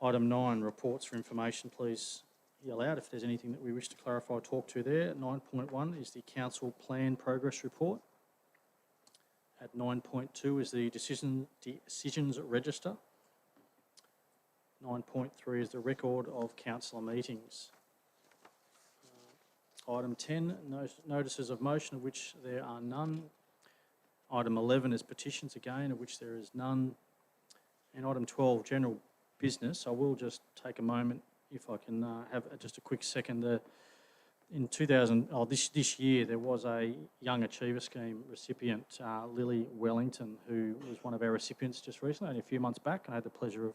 [SPEAKER 1] item 9, reports for information. Please yell out if there's anything that we wish to clarify or talk to there. 9.1 is the council plan progress report. At 9.2 is the decisions register. 9.3 is the record of councillor meetings. Item 10, notices of motion, of which there are none. Item 11 is petitions, again, of which there is none. And item 12, general business. I will just take a moment, if I can have just a quick second. In this year, there was a Young Achiever Scheme recipient, Lily Wellington, who was one of our recipients just recently, only a few months back, and I had the pleasure of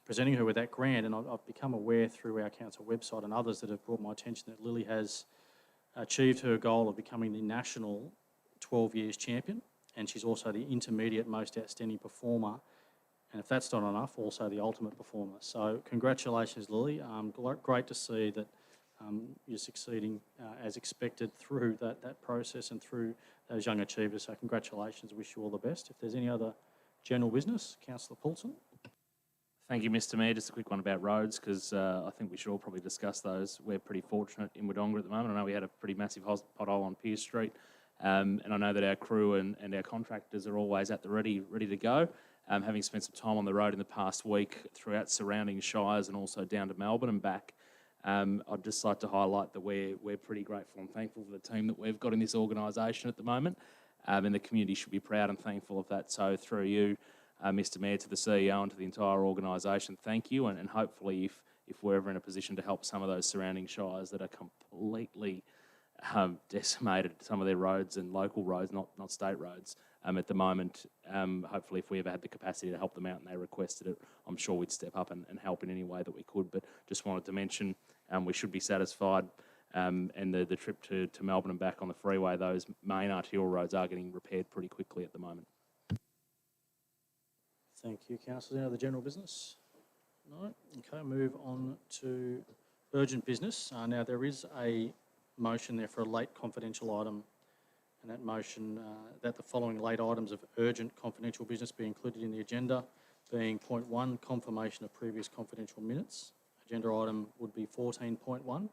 [SPEAKER 1] presenting her with that grant. And I've become aware through our council website and others that have brought my attention that Lily has achieved her goal of becoming the national 12 years champion, and she's also the intermediate most outstanding performer, and if that's not enough, also the ultimate performer. So congratulations, Lily. Great to see that you're succeeding as expected through that process and through those young achievers. So congratulations, wish you all the best. If there's any other general business, Councillor Poulton.
[SPEAKER 2] Thank you, Mr. Mayor. Just a quick one about roads, because I think we should all probably discuss those. We're pretty fortunate in Wodonga at the moment. I know we had a pretty massive pothole on Pierce Street, and I know that our crew and our contractors are always at the ready to go. Having spent some time on the road in the past week throughout surrounding shires and also down to Melbourne and back, I'd just like to highlight that we're pretty grateful and thankful for the team that we've got in this organisation at the moment, and the community should be proud and thankful of that. So through you, Mr. Mayor, to the CEO and to the entire organisation, thank you, and hopefully if we're ever in a position to help some of those surrounding shires that are completely decimated, some of their roads and local roads, not state roads, at the moment, hopefully if we ever had the capacity to help them out and they requested it, I'm sure we'd step up and help in any way that we could. But just wanted to mention we should be satisfied, and the trip to Melbourne and back on the freeway, those main arterial roads are getting repaired pretty quickly at the moment.
[SPEAKER 1] Thank you, Councillor. Any other general business? No? Okay, move on to urgent business. Now, there is a motion there for a late confidential item, and that motion that the following late items of urgent confidential business be included in the agenda, being point 1, confirmation of previous confidential minutes. Agenda item would be 14.1.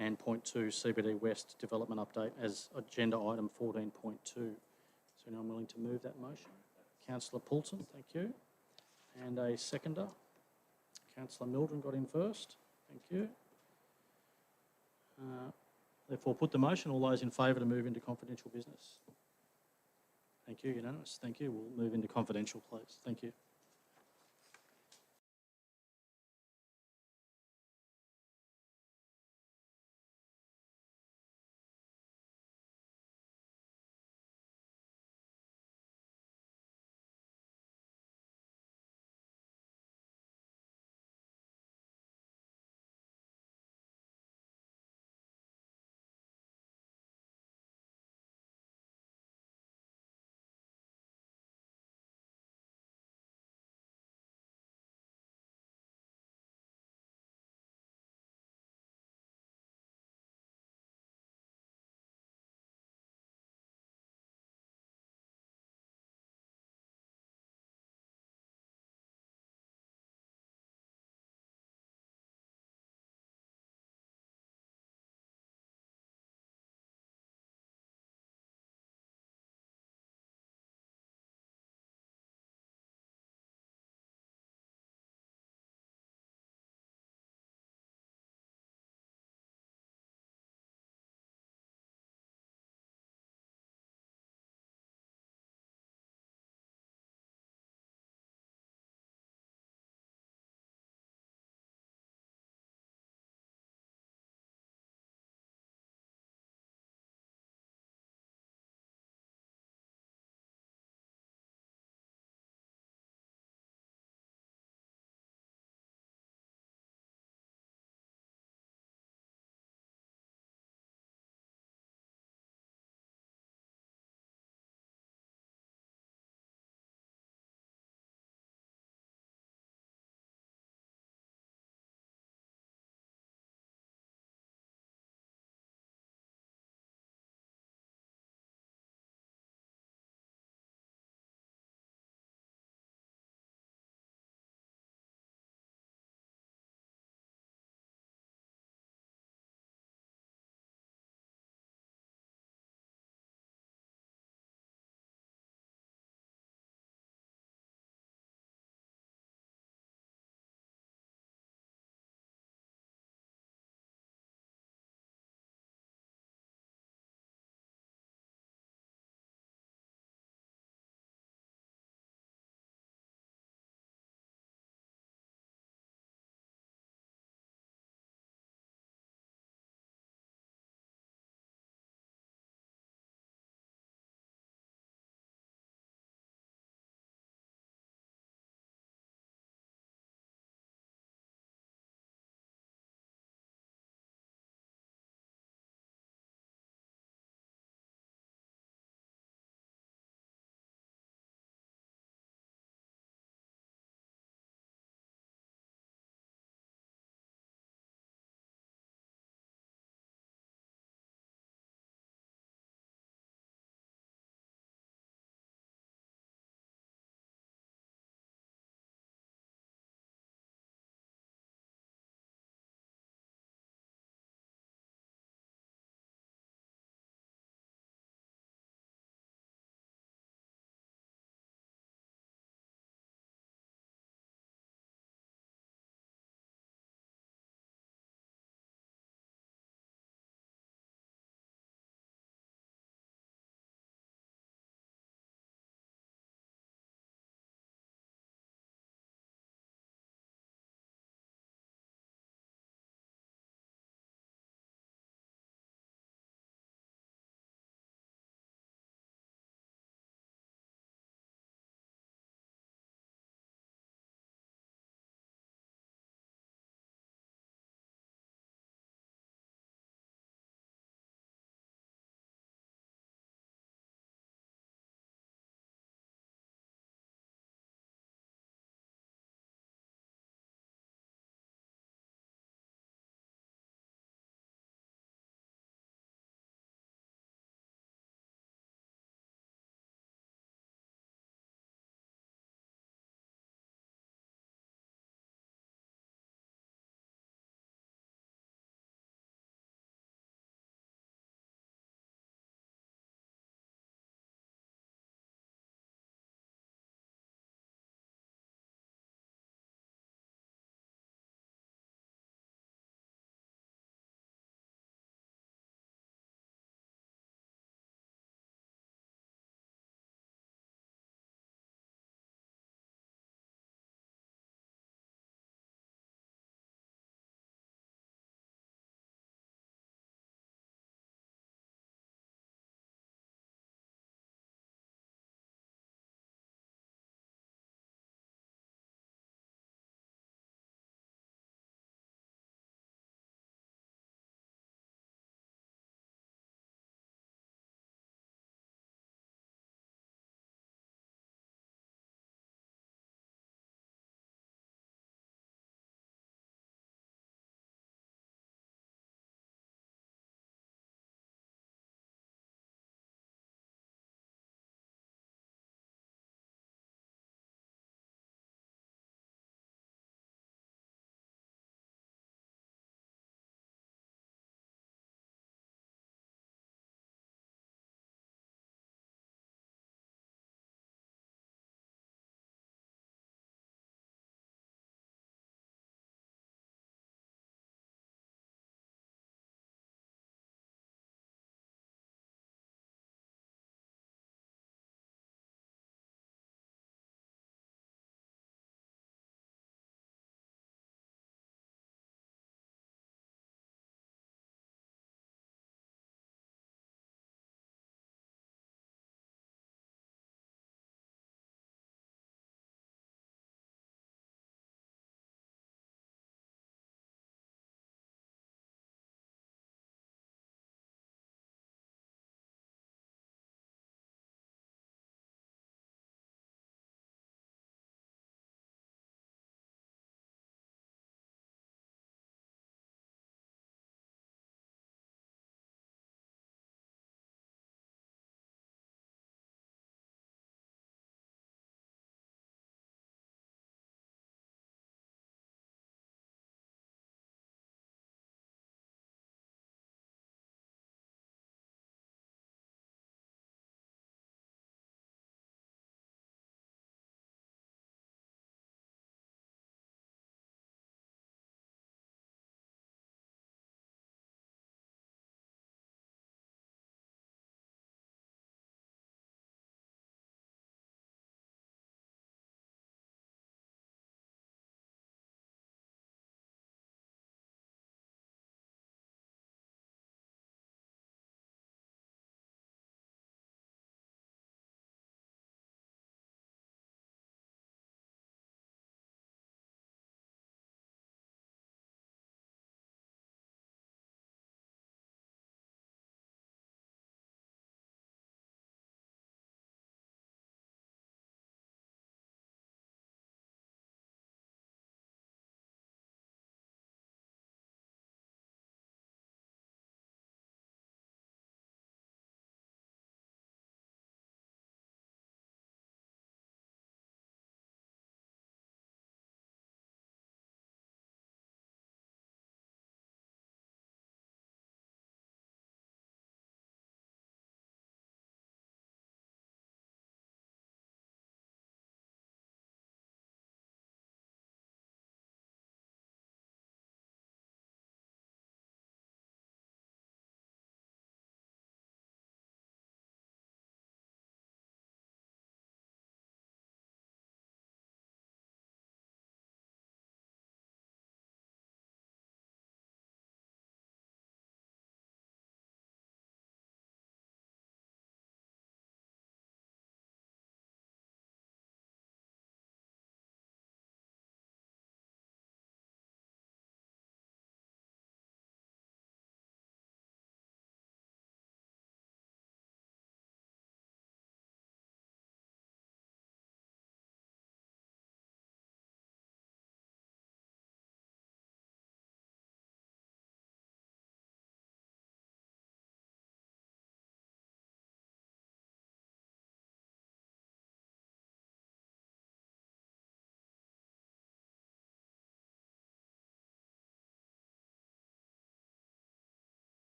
[SPEAKER 1] and point 2, CBD West Development Update as agenda item 14.2. Is anyone willing to move that motion? Councillor Poulton, thank you. And a seconder. Councillor Mildren got in first. Thank you. Therefore, put the motion. All those in favour to move into confidential business? Thank you. Unanimous. Thank you. We'll move into confidential, please. Thank you.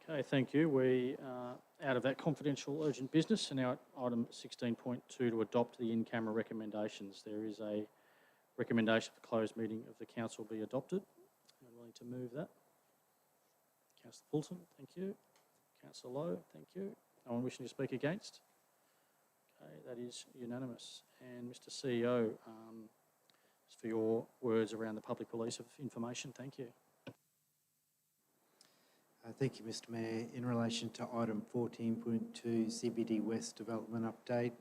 [SPEAKER 1] Okay, thank you. We are out of that confidential urgent business and now at item 16.2 to adopt the in-camera recommendations. There is a recommendation for closed meeting of the council be adopted. I'm willing to move that. Councillor Poulton, thank you. Councillor Lowe, thank you. No one wishing to speak against? Okay, that is unanimous. And Mr CEO, just for your words around the public release of information, thank you.
[SPEAKER 6] Thank you, Mr Mayor. In relation to item 14.2, CBD West Development Update,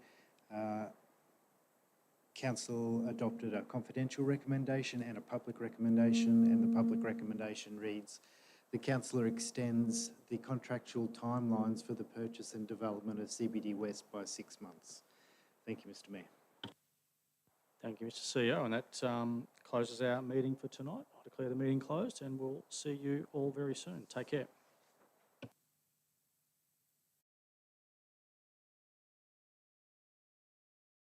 [SPEAKER 6] Council adopted a confidential recommendation and a public recommendation, and the public recommendation reads, the Councillor extends the contractual timelines for the purchase and development of CBD West by 6 months. Thank you, Mr Mayor.
[SPEAKER 1] Thank you, Mr CEO, and that closes our meeting for tonight. I declare the meeting closed and we'll see you all very soon. Take care.